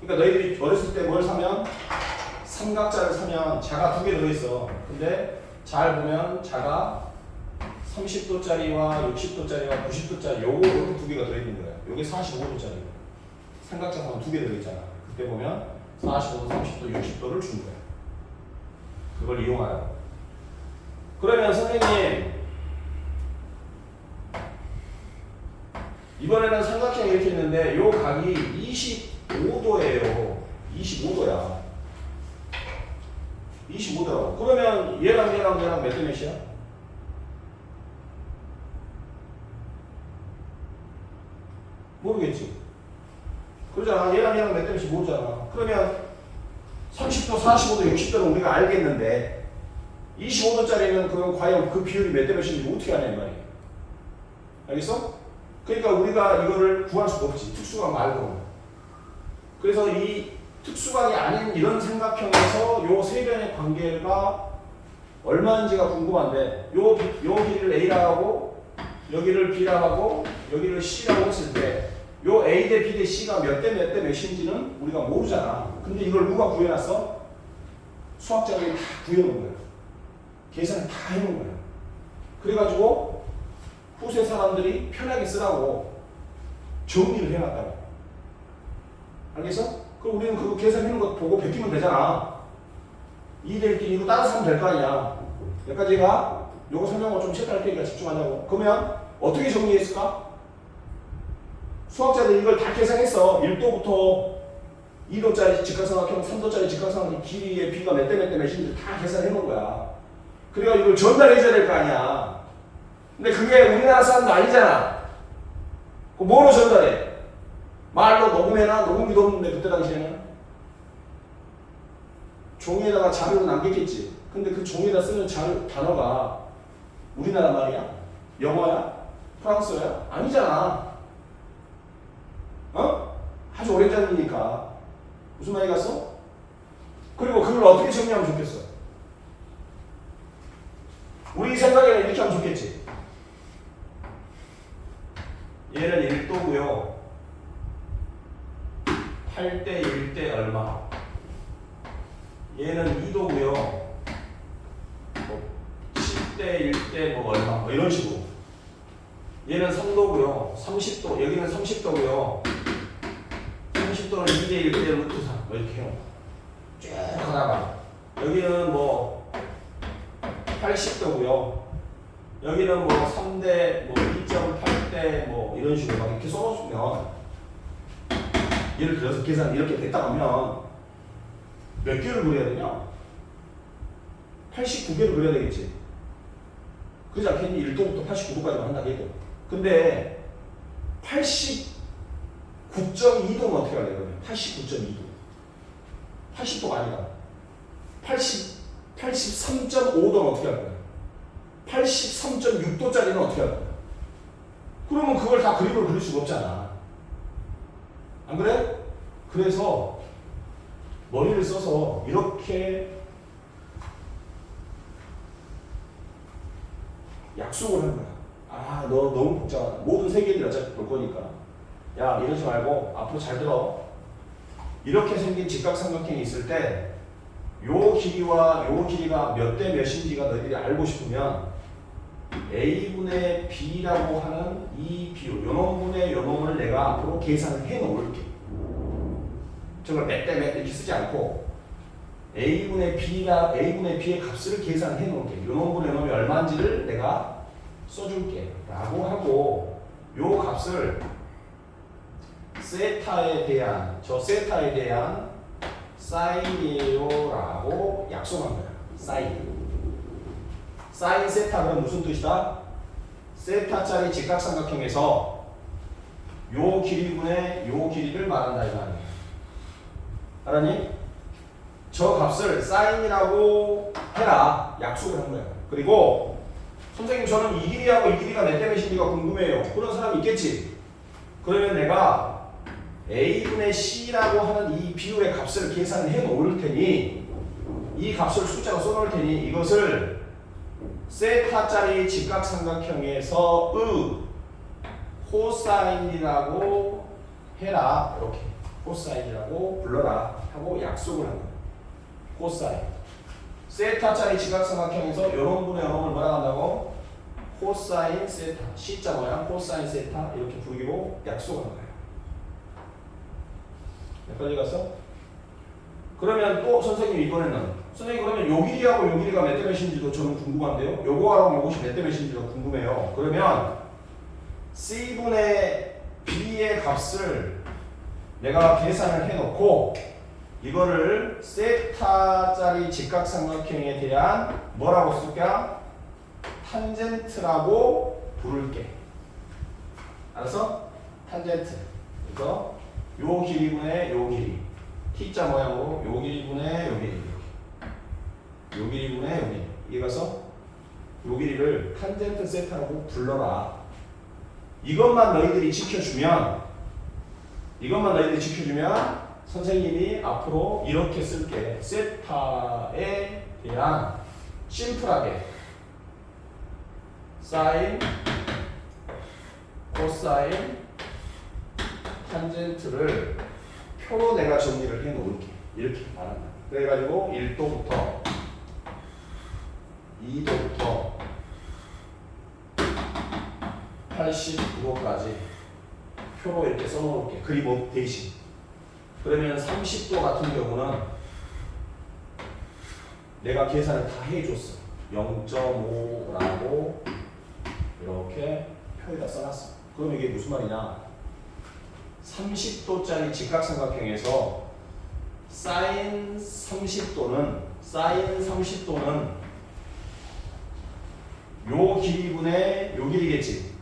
그러니까 너희들이 어렸을 때 뭘 사면 삼각자를 사면 자가 2개 들어있어. 근데 잘 보면 자가 30도짜리와 60도짜리와 90도짜리 요거 이렇게 2개가 들어있는 거야. 요게 45도짜리. 삼각자 사면 2개 들어있잖아. 그때 보면 45도, 30도, 60도를 준 거야. 그걸 이용하라고. 그러면 선생님 이번에는 삼각형이 이렇게 있는데 요 각이 25도예요. 25도야. 25도라고. 그러면 얘랑 몇 대 몇이야? 모르겠지. 그러잖아. 얘랑 몇 대 몇이 모르잖아. 그러면 30 30도, 45도, 60도는 우리가 알겠는데 25도짜리는 그럼 과연 그 비율이 몇 대 몇인지 어떻게 아냐 이 말이에요. 알겠어? 그러니까 우리가 이거를 구할 수가 없지. 특수각 말고. 그래서 이 특수각이 아닌 이런 삼각형에서 요 세 변의 관계가 얼마인지가 궁금한데 요 길이를 A라고 하고 여기를 B라고 하고 여기를 C라고 했을 때 요 A 대 B 대 C가 몇 대 몇 대 몇인지는 우리가 모르잖아. 근데 이걸 누가 구해놨어? 수학자들이 다 구해놓은 거야. 계산을 다 해놓은 거야. 그래가지고 후세 사람들이 편하게 쓰라고 정리를 해놨다고. 알겠어? 그럼 우리는 그거 계산해놓은 거 보고 베끼면 되잖아. 2대 1 이거 따라서 하면 될 거 아니야. 여기까지가 요거 설명을 좀 체크할 테니까 집중하자고. 그러면 어떻게 정리했을까? 수학자들이 이걸 다 계산했어. 1도부터 2도짜리 직각삼각형, 3도짜리 직각삼각형 길이의 B가 몇 대 몇 대 몇인지 다 계산해 놓은 거야. 그래가 이걸 전달해줘야 될 거 아니야. 근데 그게 우리나라 사람도 아니잖아. 그 뭐로 전달해? 말로 녹음해놔? 녹음기도 없는데 그때 당시에는 종이에다가 자료로 남겼겠지. 근데 그 종이에다 쓰는 단어가 우리나라 말이야? 영어야? 프랑스어야? 아니잖아. 어? 아주 오래전이니까. 무슨 말이 갔어? 그리고 그걸 어떻게 정리하면 좋겠어? 우리 생각에는 이렇게 하면 좋겠지. 얘는 1도고요. 8대 1대 얼마? 얘는 2도고요. 뭐 10대 1대 뭐 얼마? 뭐 이런 식으로. 얘는 3도고요. 30도. 여기는 30도고요. 30도는 2대 1대 루트 3. 뭐 이렇게 해요. 쭉 하다가 여기는 뭐 80도고요. 여기는 뭐 3대 뭐 2.8대 뭐 이런 식으로 막 이렇게 써놓으면 예를 들어서 계산 이렇게 됐다 하면 몇 개를 그려야 되냐? 89개를 그려야 되겠지. 그러지 않겠니? 1도부터 89도까지만 한다고 해도. 근데 89.2도는 어떻게 할래 그러면? 89.2도. 80도가 아니라 83.5도는 어떻게 할 거야? 83.6도짜리는 어떻게 할 거야? 그러면 그걸 다 그림으로 그릴 수가 없잖아. 안 그래? 그래서 머리를 써서 이렇게 약속을 한 거야. 아, 너 너무 복잡하다. 모든 세계들이 어차피 볼 거니까. 야, 이러지 말고 앞으로 잘 들어. 이렇게 생긴 직각삼각형이 있을 때 요 길이와 요 길이가 몇 대 몇인지가 너희들이 알고 싶으면 A분의 B라고 하는 이 비율, 요놈분의 요놈을 내가 앞으로 계산을 해 놓을게. 저걸 몇 대 몇 이렇게 쓰지 않고 A분의 B의 값을 계산해 놓을게. 요놈분의 요놈이 얼마인지를 내가 써줄게. 라고 하고 요 값을 세타에 대한 사인이에요 라고 약속한 거야. 사인 세타 그럼 무슨 뜻이다? 세타짜리 직각삼각형에서 요 길이분의 요 길이를 말한다 이 말이야. 알았니? 저 값을 사인이라고 해라 약속을 한 거야. 그리고 선생님 저는 이 길이하고 이 길이가 몇 대 몇인지가 궁금해요. 그런 사람 있겠지? 그러면 내가 A분의 C라고 하는 이 비율의 값을 계산해 놓을 테니 이 값을 숫자로 써놓을 테니 이것을 세타짜리 직각삼각형에서의 코사인이라고 해라. 이렇게 코사인이라고 불러라 하고 약속을 한 거예요. 코사인. 세타짜리 직각삼각형에서 요런 분의 요런을 뭐라 한다고? 코사인 세타. C자 모양 코사인 세타 이렇게 부르기로 약속한 거예요. 몇 가지 갔어? 그러면 또 선생님 이번에는 선생님 그러면 요 길이하고 요 길이가 몇 대 몇인지도 저는 궁금한데요. 요거하고 요것이 몇 대 몇인지도 궁금해요. 그러면 C분의 B의 값을 내가 계산을 해놓고 이거를 세타짜리 직각삼각형에 대한 뭐라고 쓸까? 탄젠트라고 부를게. 알았어? 탄젠트. 그래서 요 길이분의 요 길이 T자 모양으로 요 길이분의 요 길이 이렇게. 요 길이분의 요 길이. 이게 가서 요 길이를 탄젠트 세타라고 불러라. 이것만 너희들이 지켜주면 선생님이 앞으로 이렇게 쓸게. 세타에 대한 심플하게 사인, 코사인, 탄젠트를 표로 내가 정리를 해 놓을게. 이렇게 말한다. 그래가지고 1도부터 2도부터 89도까지 표로 이렇게 써놓을게. 그리고 대신. 그러면 30도 같은 경우는 내가 계산을 다 해줬어. 0.5라고 이렇게 표에다 써놨어. 그럼 이게 무슨 말이냐? 30도짜리 직각삼각형에서 사인 30도는 요 길이분의 요 길이겠지.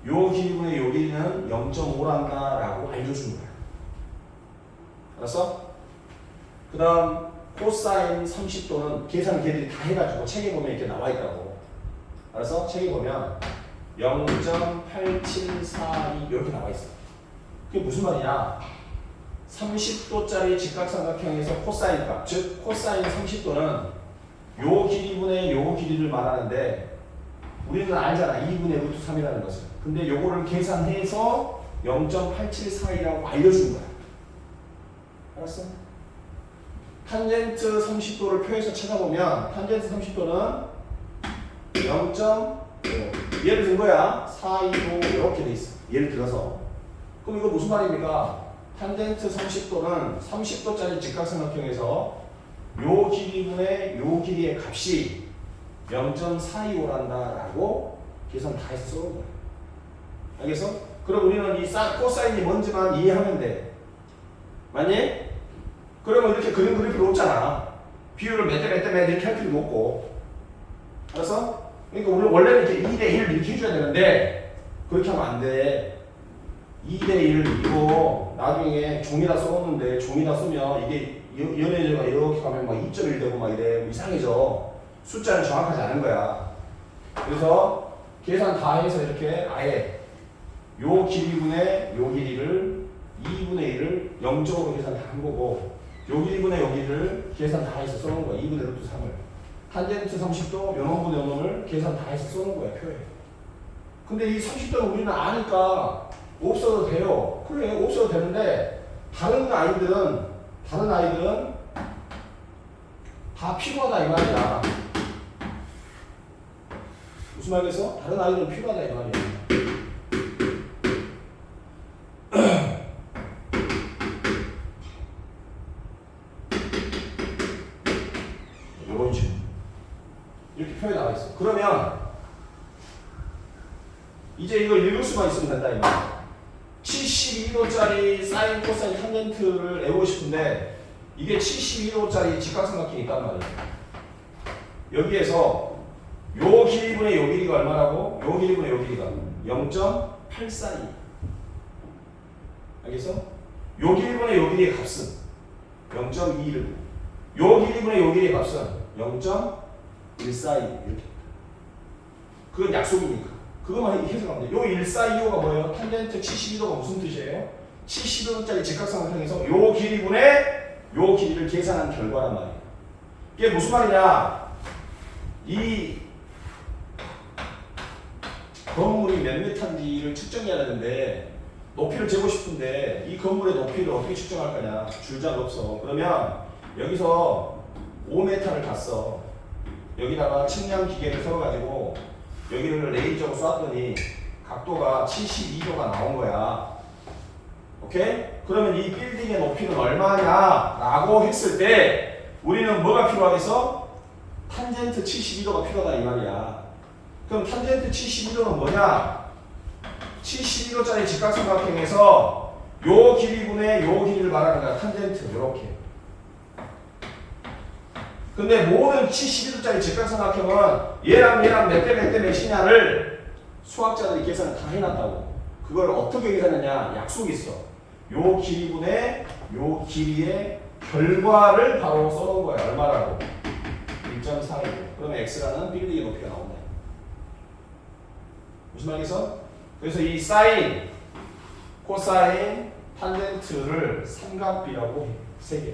요 길이분의 요 길이는 0.5란다 라고 알려준 거야. 알았어? 그 다음 코사인 30도는 계산 걔들이 다 해가지고 책에 보면 이렇게 나와 있다고. 알았어? 책에 보면 0.8742 이렇게 나와 있어. 그게 무슨 말이냐? 30도짜리 직각삼각형에서 코사인 값, 즉 코사인 30도는 요 길이분의 요 길이를 말하는데 우리는 알잖아. 2분의 루트 3이라는 것을. 근데 요거를 계산해서 0.874이라고 알려준 거야. 알았어? 탄젠트 30도를 표에서 찾아보면 탄젠트 30도는 0. 예를 든 거야. 425 이렇게 돼 있어. 예를 들어서. 그럼 이거 무슨 말입니까? 탄젠트 30도는 30도짜리 직각삼각형에서 요 길이분의 요 길이의 값이 0.425란다 라고 계산 다 해서 써놓은 거야. 알겠어? 그럼 우리는 이 코사인이 뭔지만 이해하면 돼. 맞니? 그러면 이렇게 그림 그릴 필요 없잖아. 비율을 몇 대 이렇게 할 필요도 없고. 알았어? 그러니까 우리 원래는 이렇게 2대1 이렇게 해줘야 되는데 그렇게 하면 안 돼. 2대1 이거 나중에 종이다 써놓는데 종이다 쓰면 이게 연해져가 이렇게 가면 막 2.1 되고 막 이래. 이상해져. 숫자는 정확하지 않은 거야. 그래서 계산 다 해서 이렇게 아예 요 길이분의 요 길이를 2분의 1을 0적으로 계산 다 한 거고 요 길이분의 요 길이를 계산 다 해서 써놓은 거야. 2분의 루트 3을. 탄젠트 30도 요놈분의 요놈을 계산 다 해서 써놓은 거야. 표에. 근데 이 30도는 우리는 아니까 없어도 돼요. 그래 없어도 되는데 다른 아이들은 다 필요하다 이 말이야. 무슨 말이겠어? 다른 아이들은 필요하다 이 말이야. 이런 식으로 이렇게 표에 나와 있어. 그러면 이제 이걸 읽을 수만 있으면 된다 이 말이야. 72도짜리 사인 코사인 탄젠트를 외우고 싶은데 이게 72도짜리 직각삼각형이 있단 말이야. 여기에서 요 길이분의 요 길이가 얼마라고? 요 길이분의 요 길이가 0.842. 알겠어? 요 길이분의 요 길이의 값은 0.21. 요 길이분의 요 길이의 값은 0.142. 이렇게. 그건 약속이니까. 그것만 해석하면 돼. 요 1425가 뭐예요? 탄젠트 72도가 무슨 뜻이에요? 72도짜리 직각삼각형에서 요 길이분의 요 길이를 계산한 결과란 말이에요. 이게 무슨 말이냐? 이 건물이 몇 미터인지를 측정해야 되는데 높이를 재고 싶은데 이 건물의 높이를 어떻게 측정할 거냐? 줄자가 없어. 그러면 여기서 5m를 갔어. 여기다가 측량 기계를 세워가지고 여기를 레이저로 쐈더니 각도가 72도가 나온 거야. 오케이? 그러면 이 빌딩의 높이는 얼마냐? 라고 했을 때 우리는 뭐가 필요하겠어? 탄젠트 72도가 필요하다 이 말이야. 그럼 탄젠트 72도는 뭐냐? 72도짜리 직각삼각형에서 요 길이분의 요 길이를 말하는 거야. 탄젠트 요렇게. 근데 모든 72도짜리 직각삼각형은 얘랑 몇 대 몇이냐를 수학자들이 계산을 다 해놨다고. 그걸 어떻게 계산했냐? 약속이 있어. 요 길이분의 요 길이의 결과를 바로 써놓은 거야. 얼마라고? 1.4이고. 그러면 x라는 빌딩의 높이가 나온다. 무슨 말이겠어? 그래서 이 사인, 코사인, 탄젠트를 삼각비라고 해. 세 개.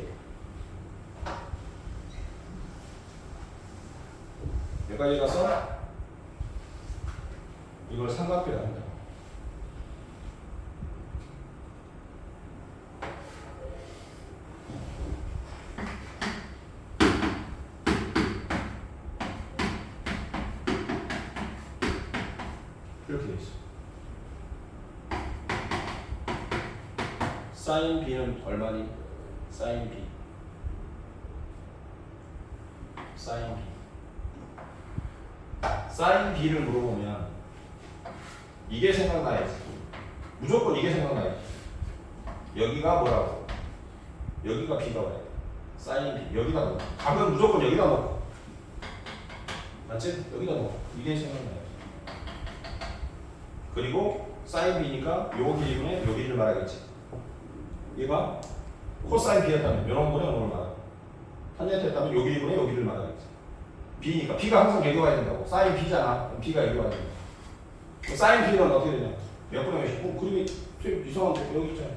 여기까지 가서 이걸 삼각비라고 한다. 이렇게 돼 있어. 사인 B는 얼마니? 사인 B. 사인 B. 사인 B를 물어보면 이게 생각나야지. 무조건 이게 생각나야지. 여기가 뭐라고? 여기가 B가 와야 돼. 사인 B. 여기다 넣어. 각은 무조건 여기다 넣어. 맞지? 여기다 넣어. 이게 생각나야지. 그리고 사인 B니까 요 길이분의 요 길이를 말하겠지. 얘가 코사인 B였다면 요런 분의 요런 걸 말하고 탄젠트였다면 요 길이분의 요 길이를 말하겠지. B니까 B가 항상 여기 와야 된다고. 사인 B잖아. 그럼 B가 여기 와야 된다. 사인 B는 어떻게 되냐? 몇 분의 몇이? 그림이 되게 이상한데 여기 있잖아.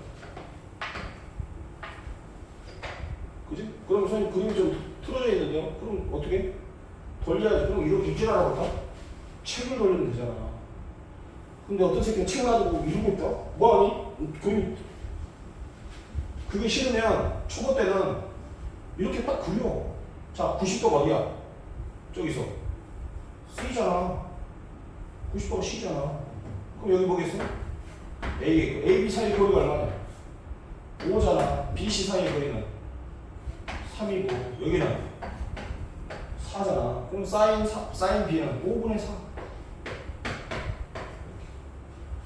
그지? 그럼 선생님 그림이 좀 틀어져 있는데요? 그럼 어떻게? 돌려야지. 그럼 이렇게 유지하라고 할까? 책을 돌리면 되잖아. 근데 어떤 새끼는 책 놔두고 이러고 있다? 뭐하니? 그림이 그게 싫으면 초보 때는 이렇게 딱 그려. 자, 90도가 어디야? 저기서 C잖아. 90도가 C잖아. 그럼 여기 뭐겠어? A, B 사이 거리가 얼마냐? 5잖아. BC 사이 거리는 3이고 여기는 4잖아. 그럼 사인 B는 5분의 4.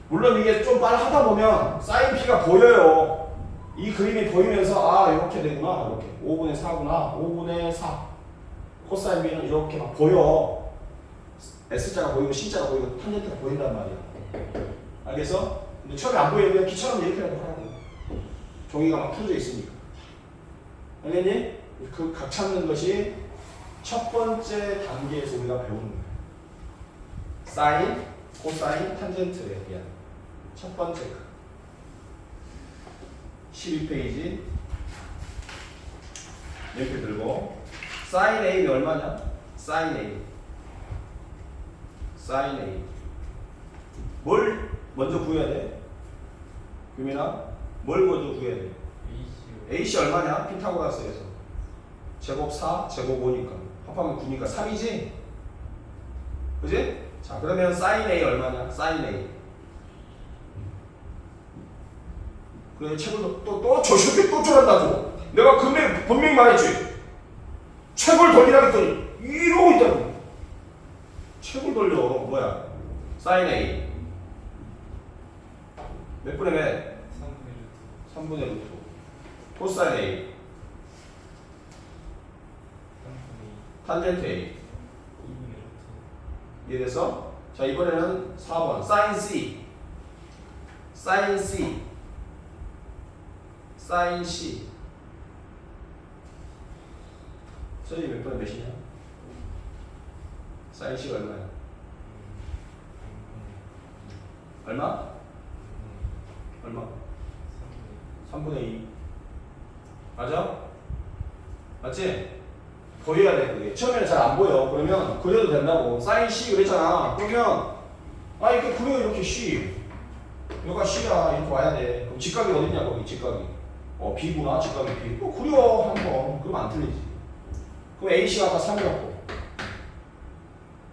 물론 이게 좀 하다 보면 사인 B가 보여요. 이 그림이 보이면서 아 이렇게 되구나. 이렇게 5분의 4구나. 5분의 4. 코사인 B는 이렇게 막 보여. S자가 보이고 C자가 보이고 탄젠트가 보인단 말이야. 알겠어? 근데 처음에 안 보이면 기처럼 이렇게라도 하라고. 종이가 막 풀어져 있으니까. 알겠니? 그 각 찾는 것이 첫 번째 단계에서 우리가 배우는 거야. 사인, 코사인, 탄젠트에 대한 첫 번째 그 12페이지 이렇게 들고 사인 A는 얼마냐? 사인 A. 사인 A. 뭘 먼저 구해야 돼? 규민아? 뭘 먼저 구해야 돼? AC 얼마냐? 피타고라스에서 제곱 4, 제곱 5니까 합하면 9니까 3이지? 그지? 자 그러면 사인 A 얼마냐? 사인 A. 그래 책을 또 저렇게 또 저런다고. 내가 분명히 말했지. 책을 돌리라 했더니 이러고 있다고. 책을 돌려. 뭐야? 사인 A. 몇 분의 몇? 3분의 루트. 코사인 A. 탄젠트 A. 이해됐어? 자 이번에는 4번 사인 C. 사인 C. 사인 C. 선생님 몇 번에 몇이냐? 사인 C가 얼마야? 얼마? 얼마? 3분의 2. 맞아? 맞지? 보여야 돼 그게. 처음에는 잘 안 보여. 그러면 그려도 된다고. 사인 C 그랬잖아. 그러면 아 이렇게 그려 이렇게 C. 여기가 C야. 이렇게 와야 돼. 그럼 직각이 어딨냐 거기 직각이. B구나 직각이 B. 또 그려 한번. 그러면 안 틀리지. 그럼 AC가 아까 3이었고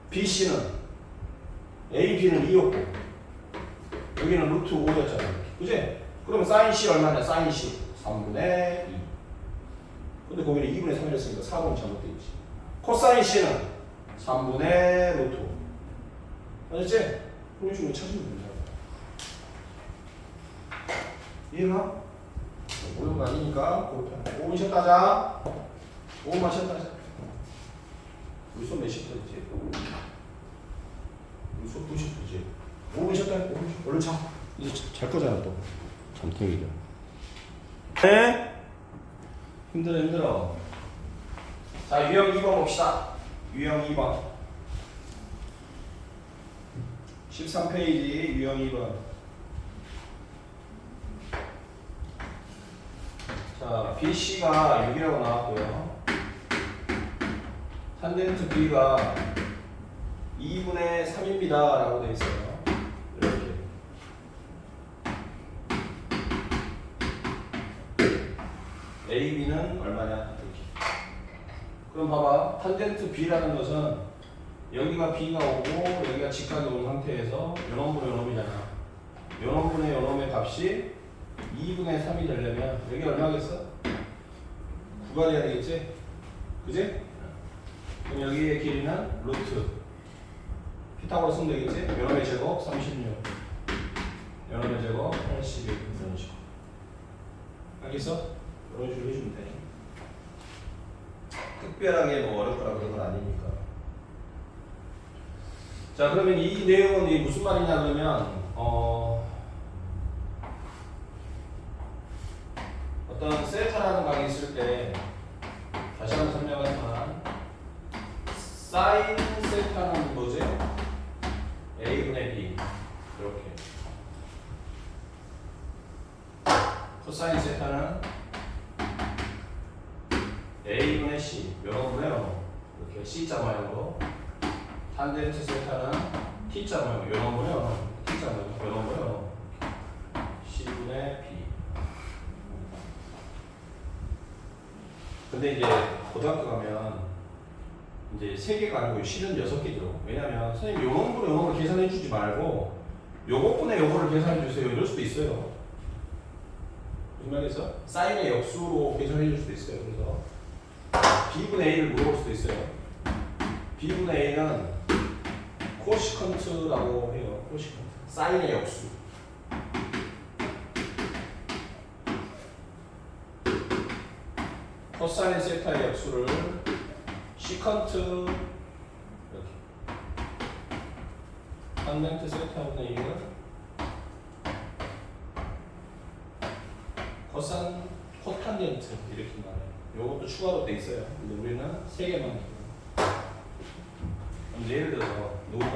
BC는 AB는 2였고 여기는 루트 5였잖아. 그지? 그러면 사인 C 얼마냐? 사인 C 3분의 2. 근데 거기는 2분의 3을 했으니까 4번이 잘못되어 있지. 코사인 C는 3분의 루트 5. 알았지? 그런 식으로 찾으면 된다. 이해가? 모르는 거 아니니까 5분 쉬었다 하자. 5분만 쉬었다 하자. 우리 수업 몇 시부터지? 우리 수업 2시부터지? 5분 쉬었다 해. 5분 쉬었다. 얼른 자. 이제 잘 거잖아 또. 잠탱이죠. 네? 힘들어. 자, 유형 2번 봅시다. 유형 2번. 13페이지 유형 2번. 자, BC가 6이라고 나왔고요. 탄젠트 B가 2분의 3입니다. 라고 되어 있어요. 이렇게. AB는 얼마냐? 이렇게. 그럼 봐봐. 탄젠트 B라는 것은 여기가 B가 오고 여기가 직각이 온 상태에서 요놈분의 요놈이잖아. 요놈분의 요놈의 값이 2분의 3이 되려면 여기 얼마겠어? 9가 돼야 되겠지? 그지? 그럼 여기의 길이는 루트 피타고라 쓰면 되겠지? 요놈의 제곱 36 요놈의 제곱 81 이런 식으로 알겠어? 이런 식으로 해주면 돼. 특별하게 뭐 어렵거나 그런 건 아니니까. 자, 그러면 이 내용은 이 무슨 말이냐 그러면 어떤 세타라는 강의 있을 때 다시 한번 설명하지만 사인 세타는 뭐지? A분의 B 이렇게 코사인 세타는 A분의 C 요런분의 요런 이렇게 C자 모양으로 탄젠트 세타는 T자 모양 요런분의 요런 T자 모양 요런분의 요런 C분의 B. 근데 이제 고등학교 가면 이제 3개가 아니고 실은 6개죠. 왜냐면 선생님 요놈분의 요놈을 계산해 주지 말고 요것분의 요거를 계산해 주세요 이럴 수도 있어요. 무슨 말이겠어? 사인의 역수로 계산해 줄 수도 있어요. 그래서 B분의 A를 물어볼 수도 있어요. B분의 A는 코시컨트라고 해요. 코시컨트. 사인의 역수. 코사인 세타의 역수를 시컨트 이렇게 탄젠트 세타분의 2는 코탄젠트 이렇게 말해요. 요것도 추가로 돼 있어요. 근데 우리는 3개만 해요. 그럼 예를 들어서 누구가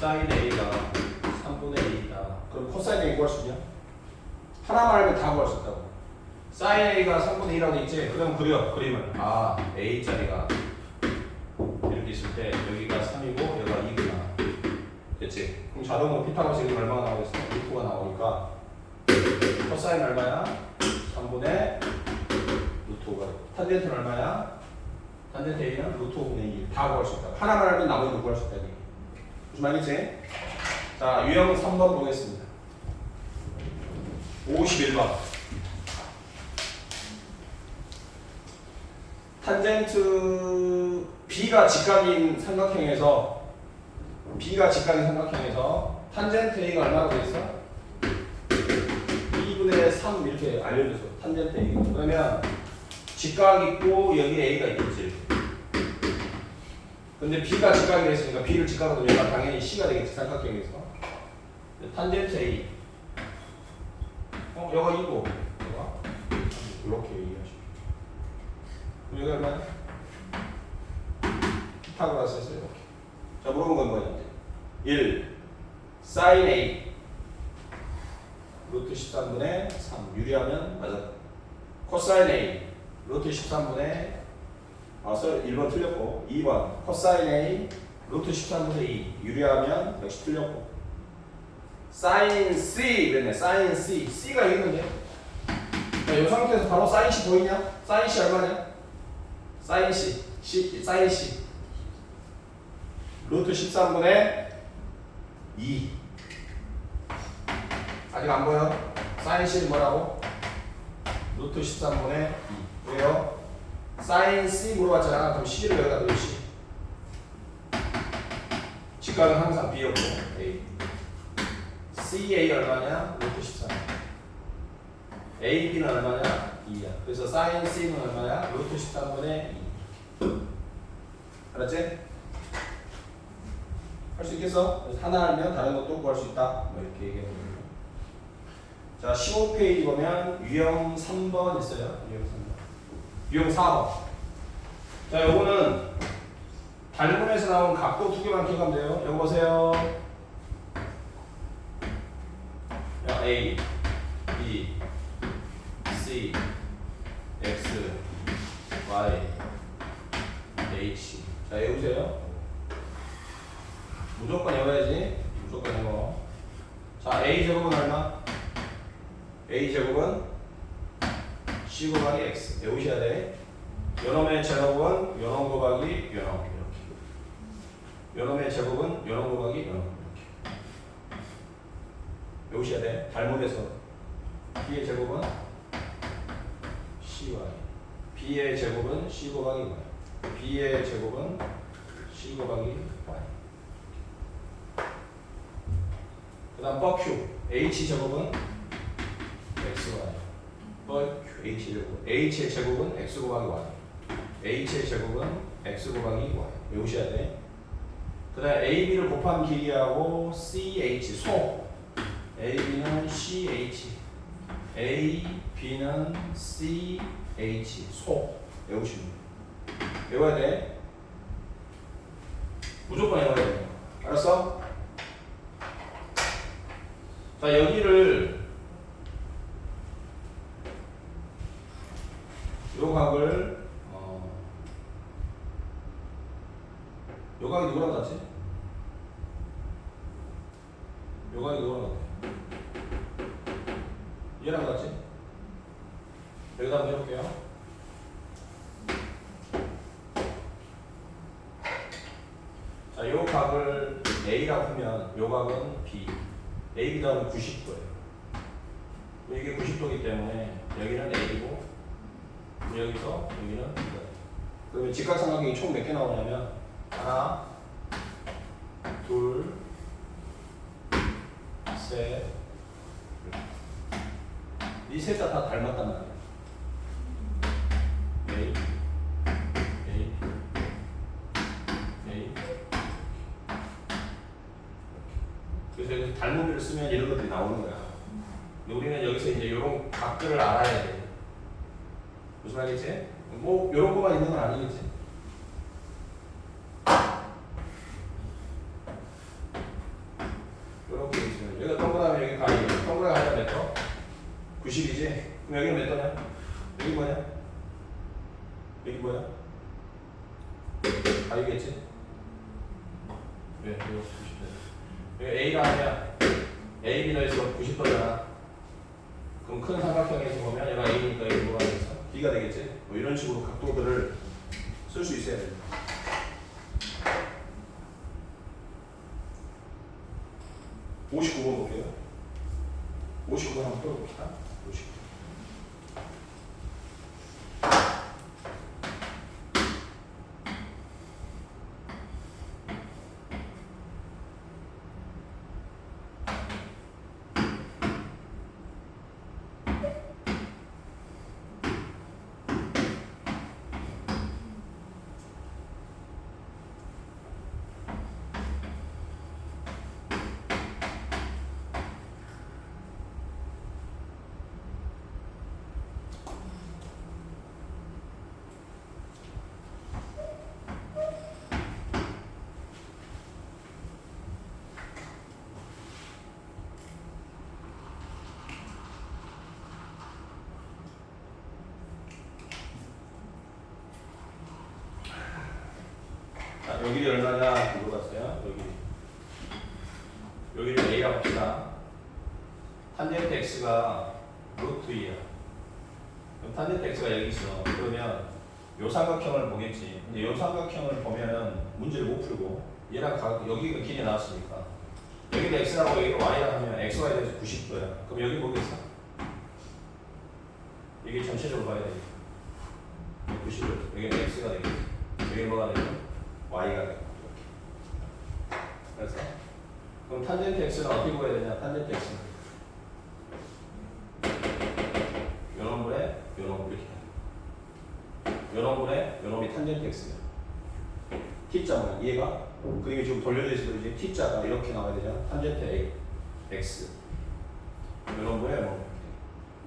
사인 A가 3분의 A다. 그럼 코사인 A 구할 수 있냐? 하나만 알면 다 구할 수 있다고. 사인 A가 3분의 2라고 돼 있지? 그럼 그림을 A자리가 이렇게 있을 때 여기가 3이고 여기가 2구나. 됐지? 그럼 자동으로 피타고라스 지금 얼마가 나오겠어? 6구가 나오니까 코사인 얼마야? 3분의 루트 5가 되고 탄젠트는 얼마야? 탄젠트 A는 루트 5분의 2 다 구할 수 있다. 하나만 알면 나머지도 구할 수 있다. 무슨 말이지? 자, 유형 3번 보겠습니다. 51번. 탄젠트 B가 직각인 삼각형에서 탄젠트 A가 얼마나 되겠어? 2분의 3 이렇게 알려줘서 탄젠트 A가 그러면 직각 있고 여기 A가 있겠지. 근데 B가 직각이 됐으니까 B를 직각으로 얘가 당연히 C가 되겠지. 삼각형에서 탄젠트 A 여가 2고 여가 이렇게 얘기하시고 여기 얼마야? 피타고라스 했어요. 이렇게. 자, 물어본 건 뭐냐? 1. 사인 A 루트 13분의 3 유리하면 맞아. 코사인 A 루트 13분의 1번 틀렸고 2번 코사인 A 루트 13분의 2 유리하면 역시 틀렸고 사인 C 그랬네. 사인 C C가 있는데 자, 이 상태에서 바로 사인 C 보이냐? 사인 C 얼마냐? 사인 C 사인 C 루트 13분의 2 아직 안 보여? 사인 C는 뭐라고? 루트 13분의 2 왜요? 사인 C 물어봤잖아. 그럼 C를 여기다 넣으 C 직각은 항상 B였고 A CA 얼마냐? 루트 13 AB는 얼마냐? 2야. 그래서 사인 C는 얼마야? 루트 13분의 2 알았지? 할 수 있겠어? 그래서 하나 알면 다른 것도 구할 수 있다. 뭐 이렇게 얘기해보는 거예요. 자, 15페이지 보면 유형 3번 있어요. 유형 3번. 유형 4번. 자, 요거는 달문에서 나온 각도 두 개만 기억하면 돼요. 여기 보세요. 야, A, B, C, X, Y, H. 자, 외우세요. 무조건 외워야지. 무조건 외워. 자, A 제곱은 얼마? A 제곱은 C 곱하기 X. 외우셔야 돼. 요놈의 제곱은 요놈 곱하기 요놈. 이렇게. 요놈의 제곱은 요놈 곱하기 요놈. 이렇게. 외우셔야 돼. 달문에서 B의 제곱은 CY. B의 제곱은 C 곱하기 Y. B의 제곱은 C 곱하기 Y. 그 다음 뻑큐. H 제곱은 XY. 뻑큐 H 제곱. H의 제곱은 X 곱하기 Y. H의 제곱은 X 곱하기 Y. 외우셔야 돼. 그 다음 AB를 곱한 길이하고 CH 소. AB는 CH. AB는 CH 소. 외우시면 돼. 외워야 돼. 무조건 외워야 돼. 알았어? 자, 여기를 요 각을 요 각이 누구랑 같지? 요 각이 누구랑 같아? 얘랑 같지? 여기다 한번 해볼게요. 자, 요 각을 A라고 하면 요 각은 B. AB 다음은 90도예요. 이게 90도이기 때문에 여기는 A고 여기서 여기는 B다. 그러면 직각삼각형이 총 몇 개 나오냐면 하나, 둘, 셋. 이 셋 다 닮았단 말이야. A, A, A. 그래서 여기서 닮은비를 쓰면 이런 것들이 나오는 거야. 근데 우리는 여기서 이제 이런 각들을 알아야 돼. 무슨 말이지? 뭐 이런 거만 있는 건 아니겠지. 이렇게 있으면 여기가 동그라미 여기 가위. 동그라미 가위가 몇 도? 90이지? 그럼 여기는 몇 도냐? 여기 뭐냐? 여기 뭐야? 가위겠지? 왜? 이거 90도. 여기 A가 하면 A, B는 해서 90도잖아. 그럼 큰 삼각형에서 보면 얘가 A니까 여기 뭐가 되겠어? B가 되겠지? 뭐 이런 식으로 각도들을 쓸 수 있어야 돼. 번 볼게요. 59번 한번 풀어봅시다. 59. 여기 얼마냐 물어봤어요. 여기를 A라고 합시다. 탄젠트 X가 루트 2야. 그럼 탄젠트 X가 여기 있어. 그러면 요 삼각형을 보겠지. 근데 요 삼각형을 보면은 문제를 못 풀고 얘랑 여기가 길이 나왔으니까 여기는 X라고 여기가 Y라고 하면 XY에 대해서 90도야. 그럼 여기 보겠어? 이게 전체적으로 봐야 되겠다. 90도. 여기는 X가 되겠지. 여기 뭐가 되죠? Y가 되고. 그래서 그럼 탄젠트 X는 어떻게 보여야 되냐? 탄젠트 X는 요런 분에 요런 분 이렇게 요런 분에 요놈이 탄젠트 X야. T자 뭐야? 얘가 그림이 지금 돌려져 있어서 이제 T자가 이렇게 나와야 되냐? 탄젠트 A X 요런 분에 뭐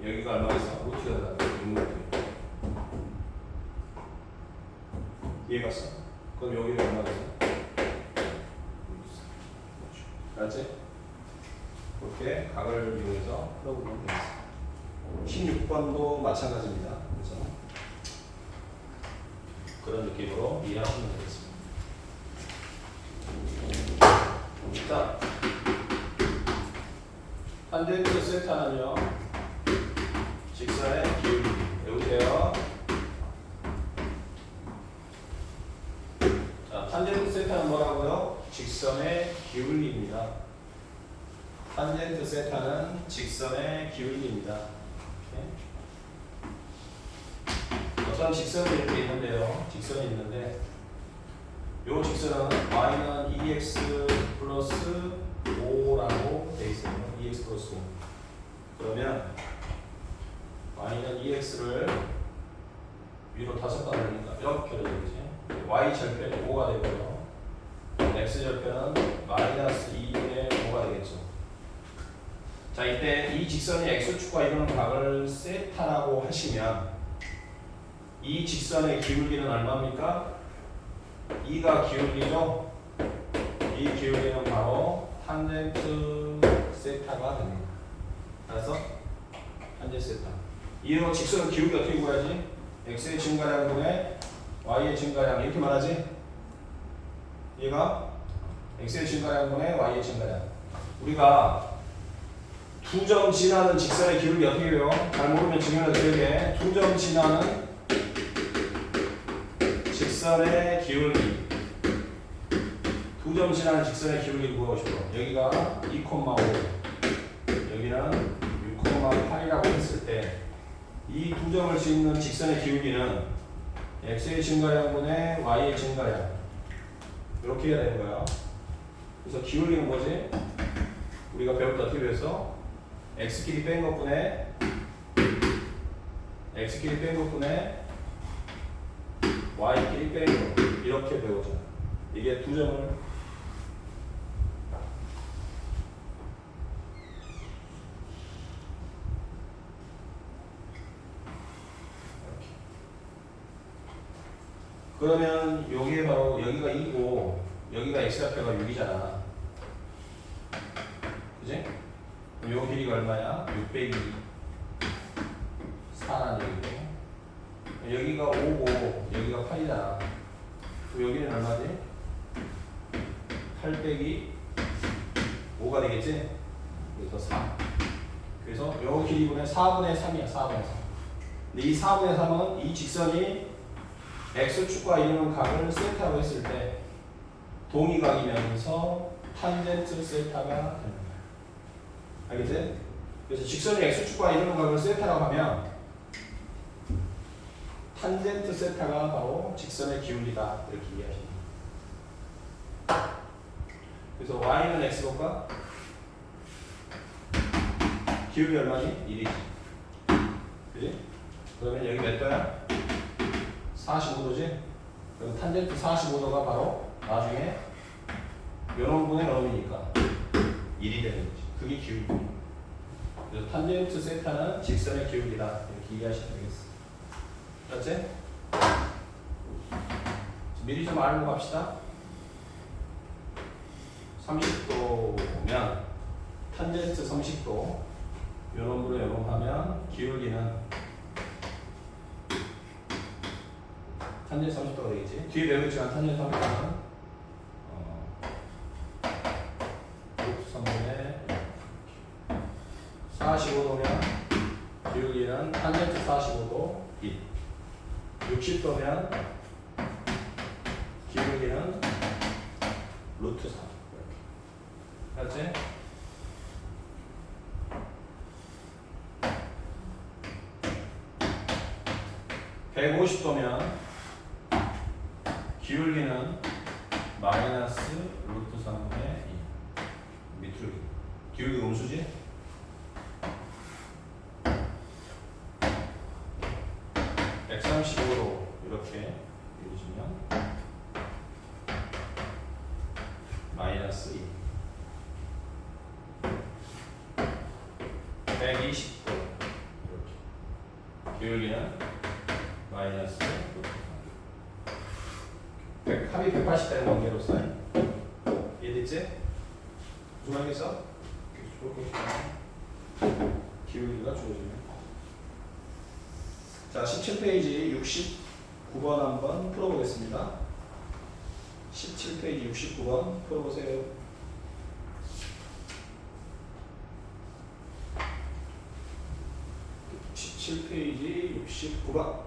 여기가 얼마겠어? 루트가 6루트. 이해갔어? 그럼 여기는 얼마겠어? 알았지? 그렇게 각을 이용해서 풀어보면 되겠어. 16번도 마찬가지입니다. 그래서 그런 느낌으로 이해하시면 되겠습니다. 자, 탄젠트 세타는요, 직선의 기울기. 외우세요. 자, 탄젠트 세타는 뭐라고요? 직선의 기울기입니다. 탄젠트 세타는 직선의 기울기입니다. 오케이? 어떤 직선이 이렇게 있는데요. 직선이 있는데, 이 직선은 y는 2x 플러스 5라고 되어 있어요. 2x 플러스 5. 그러면 y는 2x를 위로 5번 하니까 이렇게 되겠지. y 절편이 5가 되고요. x 절편은 마이너스 2분의 5가 되겠죠. 자, 이때 이 직선이 x축과 이루는 각을 세타라고 하시면 이 직선의 기울기는 얼마입니까? 2가 기울기죠. 이 기울기는 바로 탄젠트 세타가 됩니다. 알았어? 탄젠트 세타. 이로 직선 기울기 어떻게 구해야지? x의 증가량분의 y의 증가량 이렇게 말하지? 얘가 x의 증가량분의 y의 증가량. 우리가 두 점 지나는 직선의 기울기 어떻게 해요? 잘 모르면 지금이라도 기억해. 두 점 지나는 직선의 기울기. 두 점 지나는 직선의 기울기를 구하고 싶어. 여기가 2,5, 여기는 6,8이라고 했을 때 이 두 점을 짓는 직선의 기울기는 x의 증가량분의 y의 증가량. 이렇게 해야 되는 거야. 그래서 기울기는 뭐지? 우리가 배울 때 어떻게 배웠어? x끼리 뺀 것분의 y끼리 뺀 거. 이렇게 배우잖아. 이게 두 점을 그러면 여기에 바로 여기가 2고 여기가 x좌표가 6이잖아. 그지? 그럼 요 길이가 얼마야? 6 빼기 4라는 얘기고 여기가 5고 여기가 8이잖아. 그럼 여기는 얼마지? 8 빼기 5가 되겠지? 그래서 4. 그래서 요 길이분의 4분의 3이야. 4분의 3. 근데 이 4분의 3은 이 직선이 x축과 이루는 각을 세타로 했을 때 동의각이면서 탄젠트 세타가 되는 거야. 알겠지? 그래서 직선이 x축과 이루는 각을 세타라고 하면 탄젠트 세타가 바로 직선의 기울기다. 이렇게 이해하시면 돼요. 그래서 y는 x 볼까? 기울기 얼마니? 1이지. 그지? 그러면 여기 몇 도야? 45도지? 그럼 탄젠트 45도가 바로 나중에 요런 분의 럼이니까 1이 되는 거지. 그게 기울기. 그래서 탄젠트 세타는 직선의 기울기다. 이렇게 이해하시면 되겠어. 그렇지? 미리 좀 알고 갑시다. 30도면 탄젠트 30도 요런 분의 요런 하면 기울기는 탄젠트 30도가 되겠지. 뒤에 배우겠지만 탄젠트 30도는 루트 3분의 45도면 기울기는 탄젠트 45도 1. 60도면 기울기는 루트 3. 이렇게. 그렇지? (150도면) 기울기는 마이너스 루트 3분의 2. 밑으로 기울기 음수지? (135도) 이렇게 이루어지면 마이너스 2. 120도 기울기는 마이너스 합이 180 되는 관계로서 이해됐지? 무슨 말이겠어? 기울기가 주어지네. 자, 17페이지 69번 한번 풀어보겠습니다. 17페이지 69번 풀어보세요. 17페이지 69번.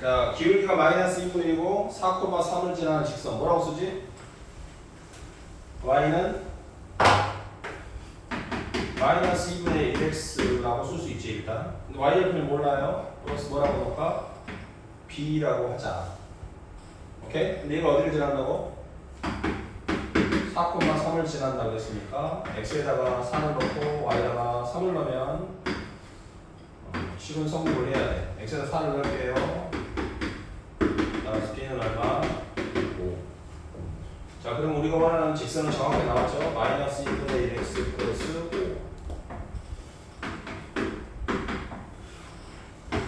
자, 기울기가 마이너스 2분의 1이고 4,3을 지나는 직선 뭐라고 쓰지? y는 마이너스 2분의 1x라고 쓸 수 있지 일단. 근데 y절편을 몰라요. 그래서 뭐라고 넣을까? b라고 하자. 오케이? 근데 이걸 어디를 지난다고? 4,3을 지난다고 했으니까 x에다가 4를 넣고 y에다가 3을 넣으면 식은 성립을 해야 돼. x에다 4를 넣을게요. 따라서 b는 얼마? 5. 자, 그럼 우리가 원하는 직선은 정확하게 나왔죠? 마이너스 2분의 1x 플러스 5.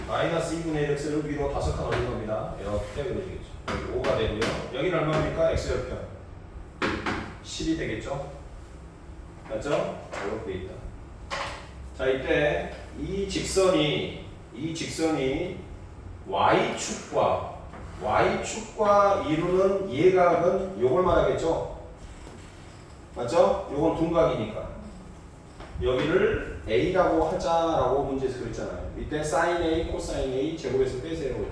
마이너스 2분의 x분의 1x를 위로 5칸 올린 겁니다. 이렇게 그려지겠죠. 여기 5가 되고요. 여기는 얼마입니까? x절편 10이 되겠죠. 맞죠? 이렇게 돼 있다. 자, 이때 이 직선이 y축과 이루는 예각은 요걸 말하겠죠. 맞죠? 요건 둔각이니까 여기를 a라고 하자라고 문제에서 그랬잖아요. 이때 sin a, cosine a 제곱에서 빼세요.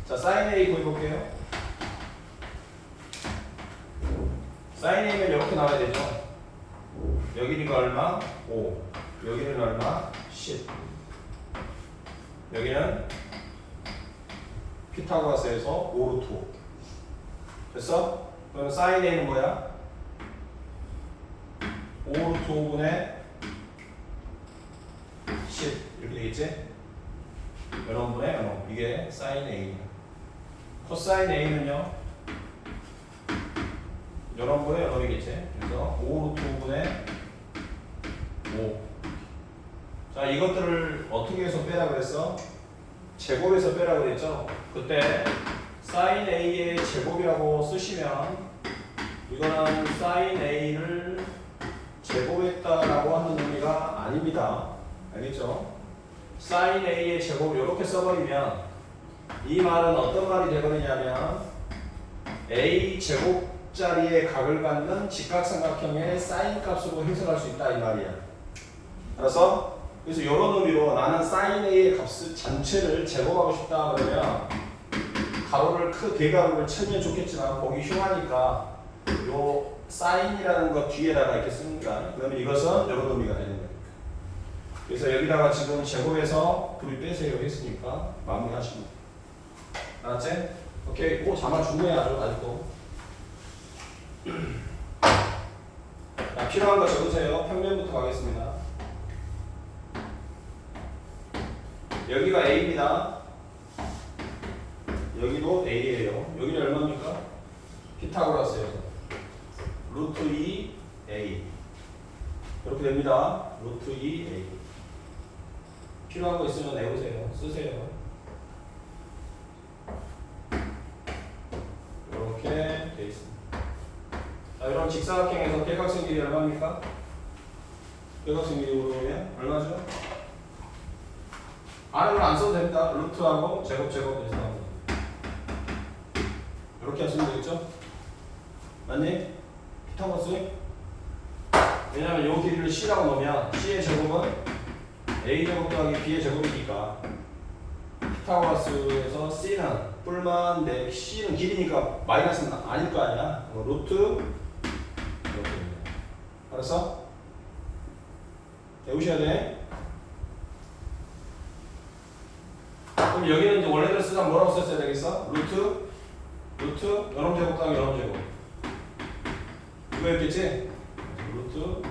자, sin a 구해볼게요. sin a면 이렇게 나와야 되죠. 여기가 얼마? 5. 여기는 얼마? 10. 여기는 피타고라스에서 5루트 5. 됐어? 그럼 sin a는 뭐야? 5루트 5분의 10 이렇게 되겠지? 여러분의 이게 sin a. cosine a는요? 여러분의 여러이겠지? 그래서 5루트 5분의 5. 자, 이것들을 어떻게 해서 빼라 그랬어? 제곱에서 빼라 그랬죠? 그때 sin a의 제곱이라고 쓰시면 이거는 sin a를 제곱했다라고 하는 의미가 아닙니다. 알겠죠? sin a의 제곱을 이렇게 써버리면 이 말은 어떤 말이 되거든요? a 제곱짜리의 각을 갖는 직각삼각형의 sin 값으로 해석할 수 있다 이 말이야. 알았어? 그래서 이런 의미로 나는 sin a의 값을 전체를 제곱하고 싶다 그러면 가로를 대가로를 치면 좋겠지만 보기 흉하니까 요 sign이라는 것 뒤에다가 이렇게 씁니다. 그러면 이것은 이런 의미가 되는 거예요. 그래서 여기다가 지금 제곱해서 둘이 빼세요 했으니까 마무리하시면 돼요. 알았지? 오케이. 오, 자만 중요해 아직도. 자, 필요한 거 적으세요. 평면부터 가겠습니다. 여기가 A입니다. 여기도 A예요. 여기는 얼마입니까? 피타고라스에서 루트 2 A 이렇게 됩니다. 루트 2 A. 필요한 거 있으면 내보세요. 쓰세요. 이렇게 돼 있습니다. 자, 이런 직사각형에서 대각선 길이 얼마입니까? 대각선 길이 물어보면 얼마죠? 아래로 안 써도 됩니다. 루트하고 제곱 해서 나옵니다. 이렇게 하시면 되겠죠? 맞니? 피타고라스? 왜냐면 이 길이를 C라고 놓으면 C의 제곱은 A 제곱 더하기 B의 제곱이니까 피타고라스에서 C는 뿔만 C는 길이니까 마이너스는 아닐 거 아니야? 루트 이렇게 됩니다. 알았어? 외우셔야 돼. 그럼 여기는 이제 원래대로 쓰자면 뭐라고 썼어야 되겠어? 루트 여놈 제곱 더하기 여놈 제곱 이거였겠지? 루트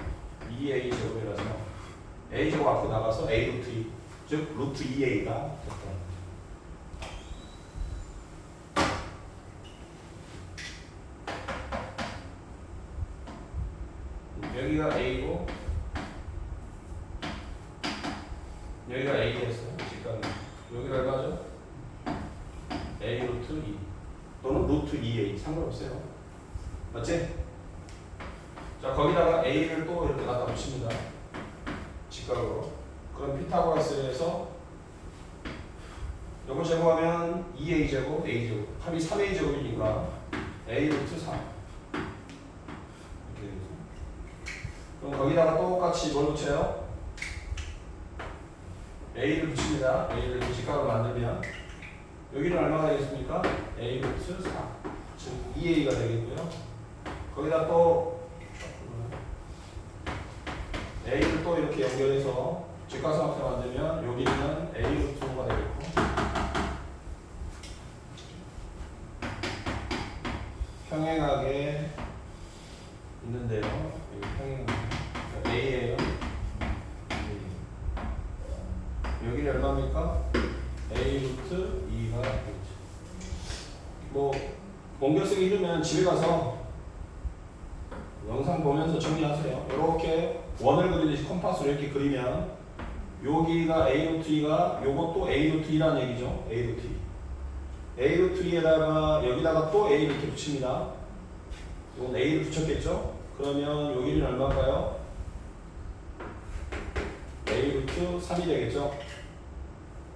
2a 제곱이라서 a 제곱 앞으로 나가서 a 루트 2 즉 루트 2a가 됐다. 여기가 a고 여기가 a였어요. 직각이 여기가 얼마죠? a 루트 2 또는 루트 2a 상관없어요. 맞지? 자, 거기다가 a를 또 이렇게 갖다 붙입니다. 직각으로. 그럼 피타고라스에서 이걸 제곱하면 2a 제곱, a 제곱 합이 3a 제곱이니까 a 루트 3 이렇게 되죠. 그럼 거기다가 똑같이 뭘 붙여요? a를 붙입니다. a를 직각으로 만들면 여기는 얼마가 되겠습니까? a 루트 4 즉 2a가 되겠고요. 거기다 또 a를 또 이렇게 연결해서 직각삼각형 만들면 여기는 a 루트 5가 되겠고 평행하게 있는데요. 여기 평행하게 a예요. 여기는 얼마입니까? a 루트 2가 되겠죠. 뭐 옮겨 쓰기 싫으면 집에 가서 영상 보면서 정리하세요. 이렇게 원을 그리듯이 컴파스로 이렇게 그리면 요 길이가 A 루트 2가 요것도 A 루트 2라는 얘기죠. A 루트 2. A 루트 2에다가 여기다가 또 A 루트 붙입니다. 이건 A를 붙였겠죠? 그러면 요 길이는 얼마인가요? A 루트 3이 되겠죠?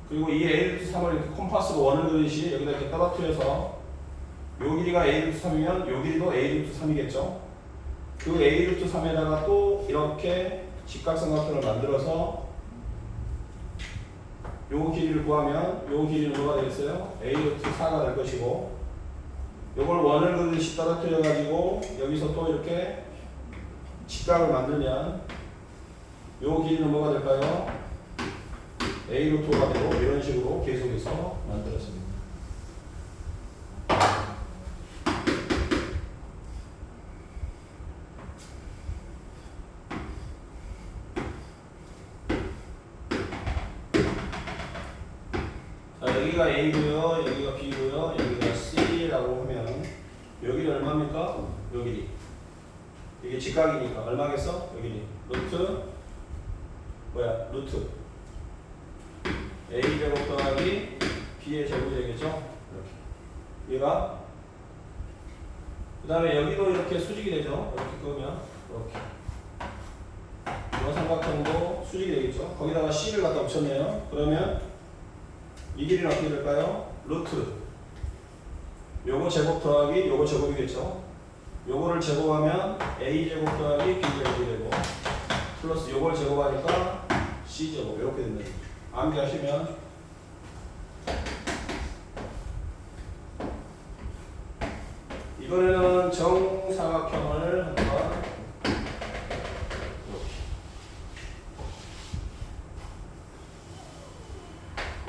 그리고 이 A 루트 3을 이렇게 콤파스로 원을 그리듯이 여기다 이렇게 떨어뜨려서 요 길이가 A 루트 3이면 요 길이도 A 루트 3이겠죠? 그 A 루트 3에다가 또 이렇게 직각삼각형을 만들어서 요 길이를 구하면 요 길이는 뭐가 되겠어요? A 루트 4가 될 것이고 요걸 원을 그리듯이 떨어뜨려 가지고 여기서 또 이렇게 직각을 만들면 요 길이는 뭐가 될까요? A 루트 5가 되고 이런 식으로 계속해서 만들어집니다. 자, 여기가 A고요, 여기가 B고요, 여기가 C라고 하면 여기는 얼마입니까? 요 길이. 이게 직각이니까 얼마겠어? 요 길이. 루트 뭐야? 루트 A 제곱 더하기 B의 제곱이 되겠죠? 이렇게. 얘가 그 다음에 여기도 이렇게 수직이 되죠? 이렇게 끄면 이렇게. 이 삼각형도 수직이 되겠죠? 거기다가 C를 갖다 붙였네요. 그러면 이 길이는 어떻게 될까요? 루트 요거 제곱 더하기 요거 제곱이겠죠? 요거를 제곱하면 A 제곱 더하기 B 제곱이 되고 플러스 요걸 제곱하니까 C 제곱 이렇게 된다. 암기하시면 이번에는 정사각형을 한번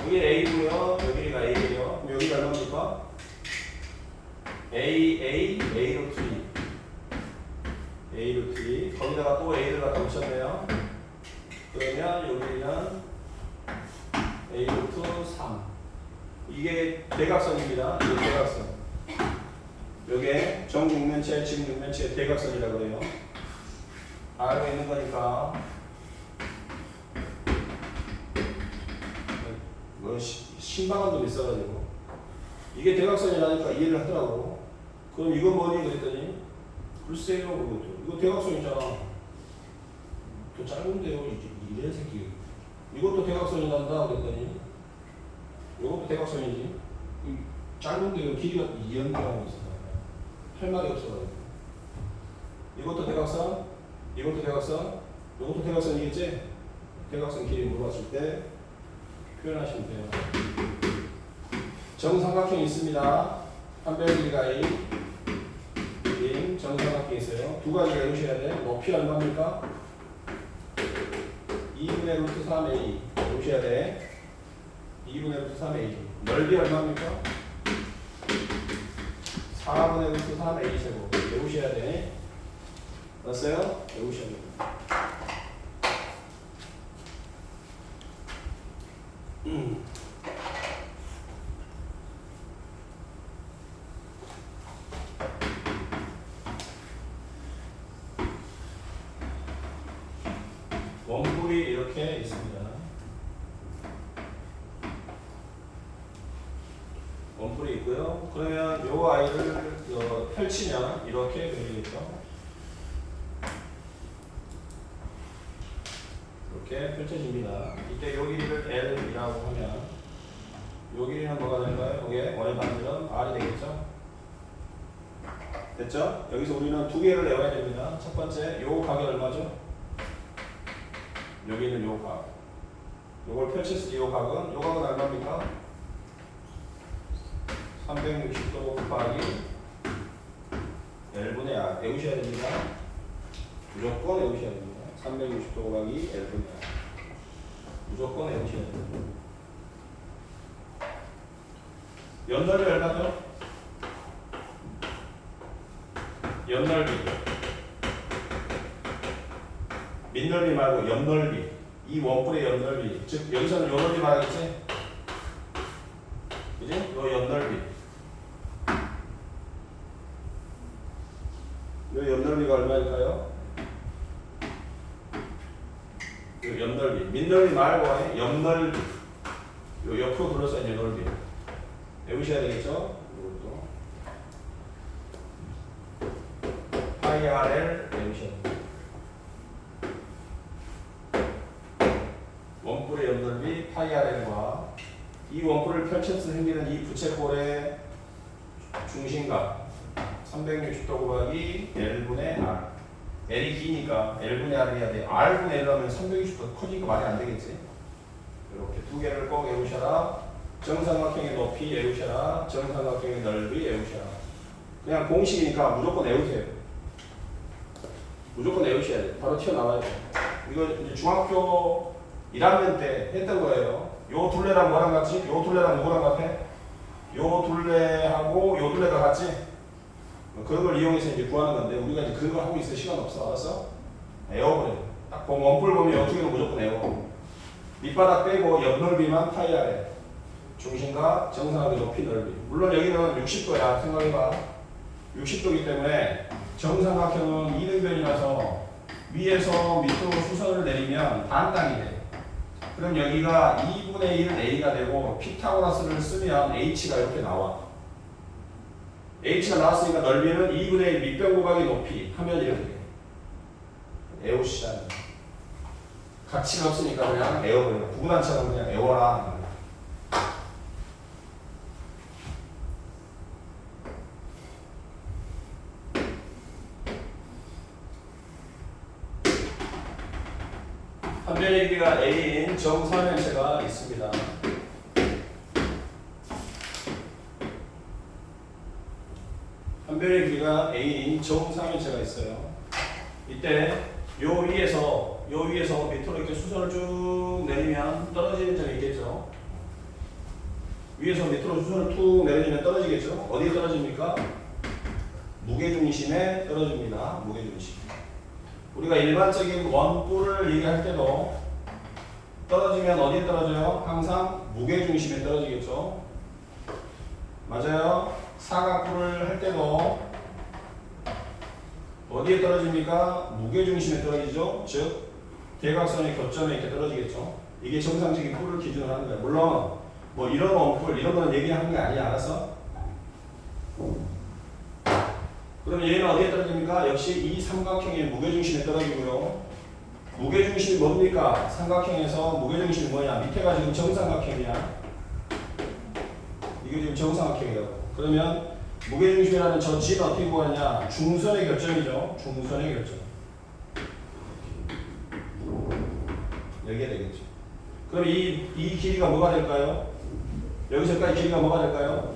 여기 A고요. 여기가 A예요. 그럼 여기가 얼마입니까? A 루트 2. A 루트 2. 거기다가 또 A를 갖다 붙였네요. 그러면 여기는 A 루트 3. 이게 대각선입니다. 이게 대각선. 이게 정육면체, 직육면체의 대각선이라고 그래요. 알고 있는 거니까. 뭐 신방한도 있어가지고 이게 대각선이라니까 이해를 하더라고. 그럼 이건 뭐니 그랬더니 글쎄요 이거 대각선이잖아. 더 짧은데요 이런 새끼. 이것도 대각선이 난다 그랬더니 이것도 대각선이지. 짧은데요 길이가 2연이라고 있어. 할 말이 없어가지고 이것도 대각선, 이것도 대각선, 이것도 대각선이겠지? 대각선 길이 물어봤을 때 표현하시면 돼요. 정삼각형이 있습니다. 한 별 길이가 A, 정삼각형이 있어요. 두 가지가 외우셔야 돼. 높이 얼마입니까? 2분의 루트 3A 외우셔야 돼. 2분의 루트 3A. 넓이 얼마입니까? 4분의 루트 3A 제곱 외우셔야 돼. 됐어요? 외우셔야 됩니다. 원뿔이 이렇게 있습니다. 원뿔이 있고요. 그러면 요 아이를 펼치면 이렇게 그리겠죠. 이렇게 펼쳐집니다. 이때 요 길이를 L이라고 하면 요 길이는 뭐가 될까요? 이게 원의 반지름 R이 되겠죠? 됐죠? 여기서 우리는 두 개를 외워야 됩니다. 첫 번째, 요 각이 얼마죠? 여기 있는 요 각. 요걸 펼쳤을 때 요 각은 얼마입니까? 360도 곱하기 L분의 R. 외우셔야 됩니다. 무조건 외우셔야 됩니다. 360도 곱하기 L분의 R. 무조건 외우셔야 됩니다. 연넓이 얼마죠? 연넓이. 밑넓이 말고 연넓이. 이 원뿔의 연넓이. 즉 여기서는 요 넓이 말하겠지? 그지? 요 연넓이. 요 연넓이가 얼마일까요? 요 옆넓이. 밑넓이 말고 옆넓이. 요 옆으로 둘러싸인 옆넓이. 외우셔야 되겠죠? 이것도. 파이 RL 외우셔야 돼요. 원뿔의 옆넓이 파이 RL과 이 원뿔을 펼쳐서 생기는 이 부채꼴의 중심각 360도 곱하기 L분의 R. L이 기니까 L분의 R을 해야 돼. R분의 L 하면 360도 커지니까 말이 안 되겠지. 이렇게 두 개를 꼭 외우셔라. 정삼각형의 높이 외우셔라. 정삼각형의 넓이 외우셔라. 그냥 공식이니까 무조건 외우세요. 무조건 외우셔야 돼. 바로 튀어나와야 돼. 이거 이제 중학교 1학년 때 했던 거예요. 요 둘레랑 뭐랑 같지? 요 둘레랑 누구랑 같아? 요 둘레하고 요 둘레가 같지? 그런 걸 이용해서 이제 구하는 건데 우리가 이제 그런 걸 하고 있을 시간 없어. 알았어? 외워버려. 딱 보면 원뿔 보면 어떻게 무조건 외워. 밑바닥 빼고 옆 넓이만 파이 아래. 중심과 정상의 높이 넓이. 물론 여기는 60도야. 생각해봐. 60도이기 때문에 정삼각형은 이등변이라서 위에서 밑으로 수선을 내리면 반땅이 돼. 그럼 여기가 2분의 1 A가 되고 피타고라스를 쓰면 H가 이렇게 나와. H가 나왔으니까 넓이는 2분의 1 밑변 곱하기 높이 하면 이렇게 돼. 외우시잖아요. 가치가 없으니까 그냥 외워버려. 구분한처럼 그냥 외워라. 한 변의 길이가 A인 정삼면체가 있습니다. 한 변의 길이가 A인 정삼면체가 있어요. 이때 요 위에서 밑으로 이렇게 수선을 쭉 내리면 떨어지는 점이 있겠죠. 위에서 밑으로 수선을 툭 내리면 떨어지겠죠. 어디에 떨어집니까? 무게중심에 떨어집니다. 무게중심. 우리가 일반적인 원뿔을 얘기할 때도 떨어지면 어디에 떨어져요? 항상 무게중심에 떨어지겠죠. 맞아요. 사각뿔을 할 때도 어디에 떨어집니까? 무게중심에 떨어지죠. 즉 대각선의 교점에 이렇게 떨어지겠죠. 이게 정상적인 뿔을 기준으로 하는 거예요. 물론 뭐 이런 원뿔 이런 거는 얘기하는 게 아니야. 알아서. 그럼 얘는 어디에 떨어집니까? 역시 이 삼각형의 무게중심에 떨어지고요. 무게중심이 뭡니까? 삼각형에서 무게중심이 뭐냐? 밑에가 지금 정삼각형이야. 이게 지금 정삼각형이라고. 그러면 무게중심이라는 저 G는 어떻게 구하느냐? 중선의 결점이죠. 중선의 결점. 여기가 되겠죠. 그럼 이 길이가 뭐가 될까요? 여기서까지 길이가 뭐가 될까요?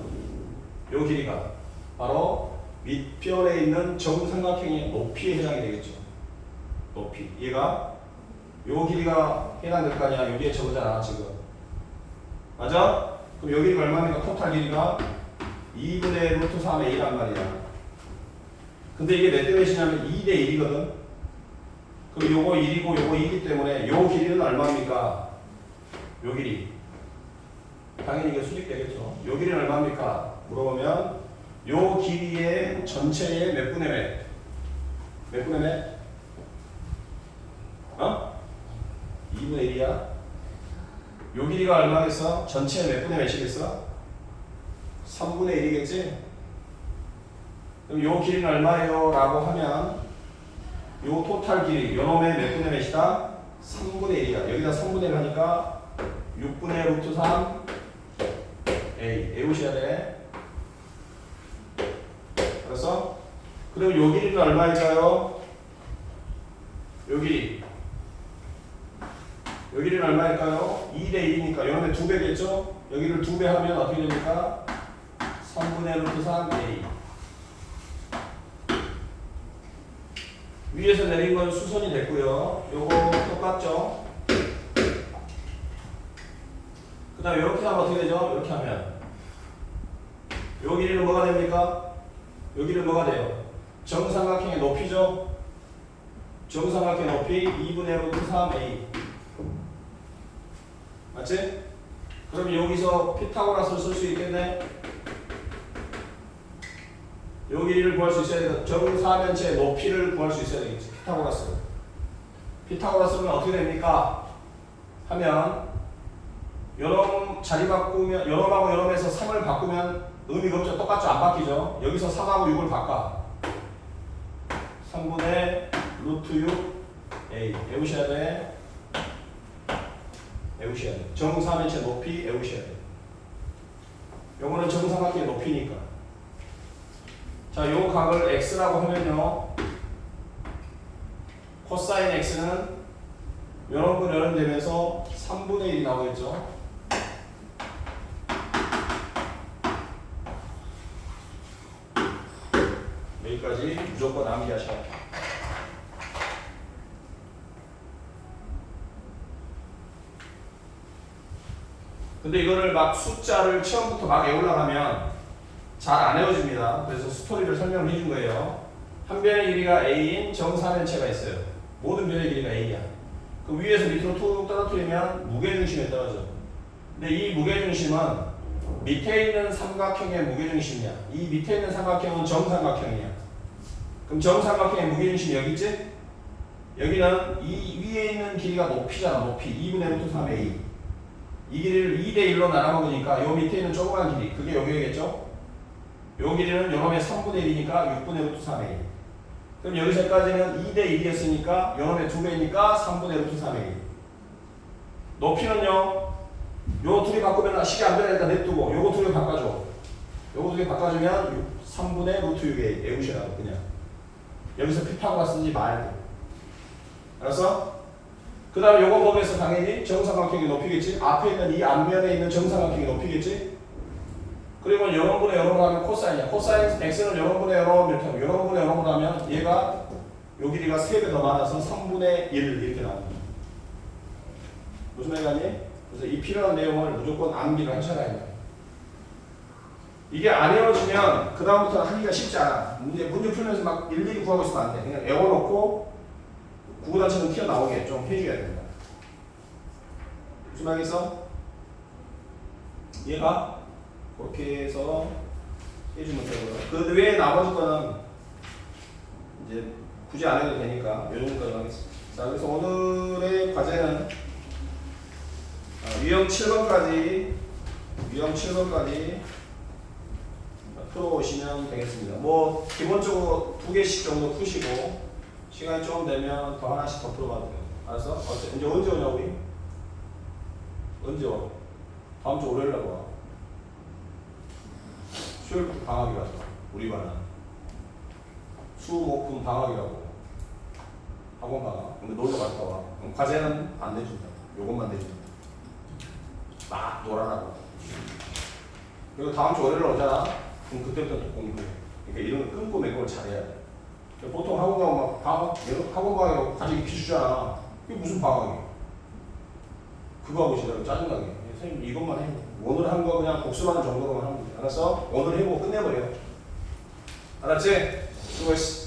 요 길이가 바로 밑변에 있는 정삼각형의 높이에 해당이 되겠죠. 높이. 얘가 요 길이가 해당될 거 아니야. 여기에 저거잖아 지금. 맞아? 그럼 요 길이가 얼마입니까? 토탈 길이가 2분의 루트 3의 1란 말이야. 근데 이게 몇 대 몇이냐면 2대 1이거든. 그럼 요거 1이고 요거 2이기 때문에 요 길이는 얼마입니까? 요 길이. 당연히 이게 수직되겠죠. 요 길이는 얼마입니까? 물어보면 요 길이의 전체의 몇 분의 몇? 몇 분의 몇? 어? 2분의 1이야? 요 길이가 얼마겠어? 전체의 몇 분의 몇이겠어? 3분의 1이겠지? 그럼 요 길이는 얼마예요? 라고 하면 요 토탈 길이, 요 놈의 몇 분의 몇이다? 3분의 1이야. 여기다 3분의 1 하니까 6분의 루트 3 A. 외우셔야 돼. 알았어? 그럼 요 길이는 얼마일까요? 요 길이. 요 길이는 얼마일까요? 2대 1이니까 요 놈의 2배겠죠? 여기를 2배 하면 어떻게 됩니까? 3분의 루트 3A. 위에서 내린 건 수선이 됐고요. 요거 똑같죠? 그 다음에 이렇게 하면 어떻게 되죠? 이렇게 하면 요 길이는 뭐가 됩니까? 요 길이는 뭐가 돼요? 정삼각형의 높이죠? 정삼각형의 높이 2분의 루트 3A. 맞지? 그럼 여기서 피타고라스를 쓸 수 있겠네? 요 길이를 구할 수 있어야 되겠다. 정사면체의 높이를 구할 수 있어야 되겠지. 피타고라스. 피타고라스는 어떻게 됩니까? 하면 요놈 자리 바꾸면 요놈하고 요놈에서 3을 바꾸면 의미가 없죠. 똑같죠? 안 바뀌죠? 여기서 3하고 6을 바꿔. 3분의 루트 6 A 외우셔야 돼. 외우셔야 돼. 정사면체 높이 외우셔야 돼. 요거는 정삼각형의 높이니까. 자, 요 각을 x라고 하면요. 코사인 x는 요런 분 요런 되면서 3분의 1이 나오겠죠. 여기까지 무조건 암기하셔야 돼요. 근데 이거를 막 숫자를 처음부터 막 외우려고 하면 잘 안 외워집니다. 그래서 스토리를 설명해 준 거예요. 한 변의 길이가 A인 정사면체가 있어요. 모든 변의 길이가 A야. 그 위에서 밑으로 툭 떨어뜨리면 무게중심에 떨어져. 근데 이 무게중심은 밑에 있는 삼각형의 무게중심이야. 이 밑에 있는 삼각형은 정삼각형이야. 그럼 정삼각형의 무게중심이 여기 있지? 여기는 이 위에 있는 길이가 높이잖아. 높이 2분의 루트 3A. 이 길이를 2대 1로 나눠먹으니까 요 밑에 있는 조그만 길이 그게 여기겠죠? 요 길이는 요놈의 3분의 1이니까 6분의 루트 3A. 그럼 여기서까지는 2대 1이었으니까 요놈의 2배니까 3분의 루트 3A. 높이는요. 요 둘이 바꾸면 식이 안 되니까 냅두고 요거 두 개 바꿔줘. 요거 두 개 바꿔주면 3분의 루트 6A 외우시라고 그냥. 여기서 피타고라 쓰지 말고. 알았어? 그 다음에 요거 법에서 당연히 정삼각형의 높이겠지? 앞에 있는 이 앞면에 있는 정삼각형의 높이겠지? 그리고 0분의 0으로 하면 코사인이야. 코사인 x는 0분의 0 이렇게 하면 0분의 0으로 하면 얘가 요 길이가 3배 더 많아서 3분의 1 이렇게 나옵니다. 무슨 말이니? 그래서 이 필요한 내용을 무조건 암기를 하셔야 해요. 이게 안 외워지면 그 다음부터는 하기가 쉽지 않아. 문제 풀면서 막 일일이 구하고 있으면 안 돼. 그냥 외워놓고 구구단처럼 튀어나오게 좀 해줘야 된다. 무슨 말이겠어? 얘가 그렇게 해서 해주면 되고요. 그 외에 나머지 거는 이제 굳이 안 해도 되니까 이 정도까지 하겠습니다. 자, 그래서 오늘의 과제는 유형 7번까지 풀어오시면 되겠습니다. 뭐 기본적으로 2개씩 정도 푸시고 시간이 좀 되면 더 하나씩 더 풀어봐도 돼요. 알았어? 이제 언제 오냐 우리? 언제 와? 다음 주 월요일 날 와. 수요일부터 방학이라서 우리 반은 수, 목, 금 방학이라고 학원 방학. 근데 놀러 갔다 와. 그럼 과제는 안 내준다. 요것만 내준다. 막 놀아라고. 그리고 다음 주 월요일 오잖아. 그럼 그때부터 또 공부해. 그러니까 이런 거 끊고 매고 잘해야 돼. 보통 학원 가면 막 방학, 학원 방학이라고 과제 익히 주잖아. 이게 무슨 방학이야? 그거 하고 있으라고 짜증나게. 선생님 이것만 해. 오늘 한 거 그냥 복습하는 정도로만 하면 돼. 알았어? 오늘 해보고 끝내버려. 알았지? 수고했어.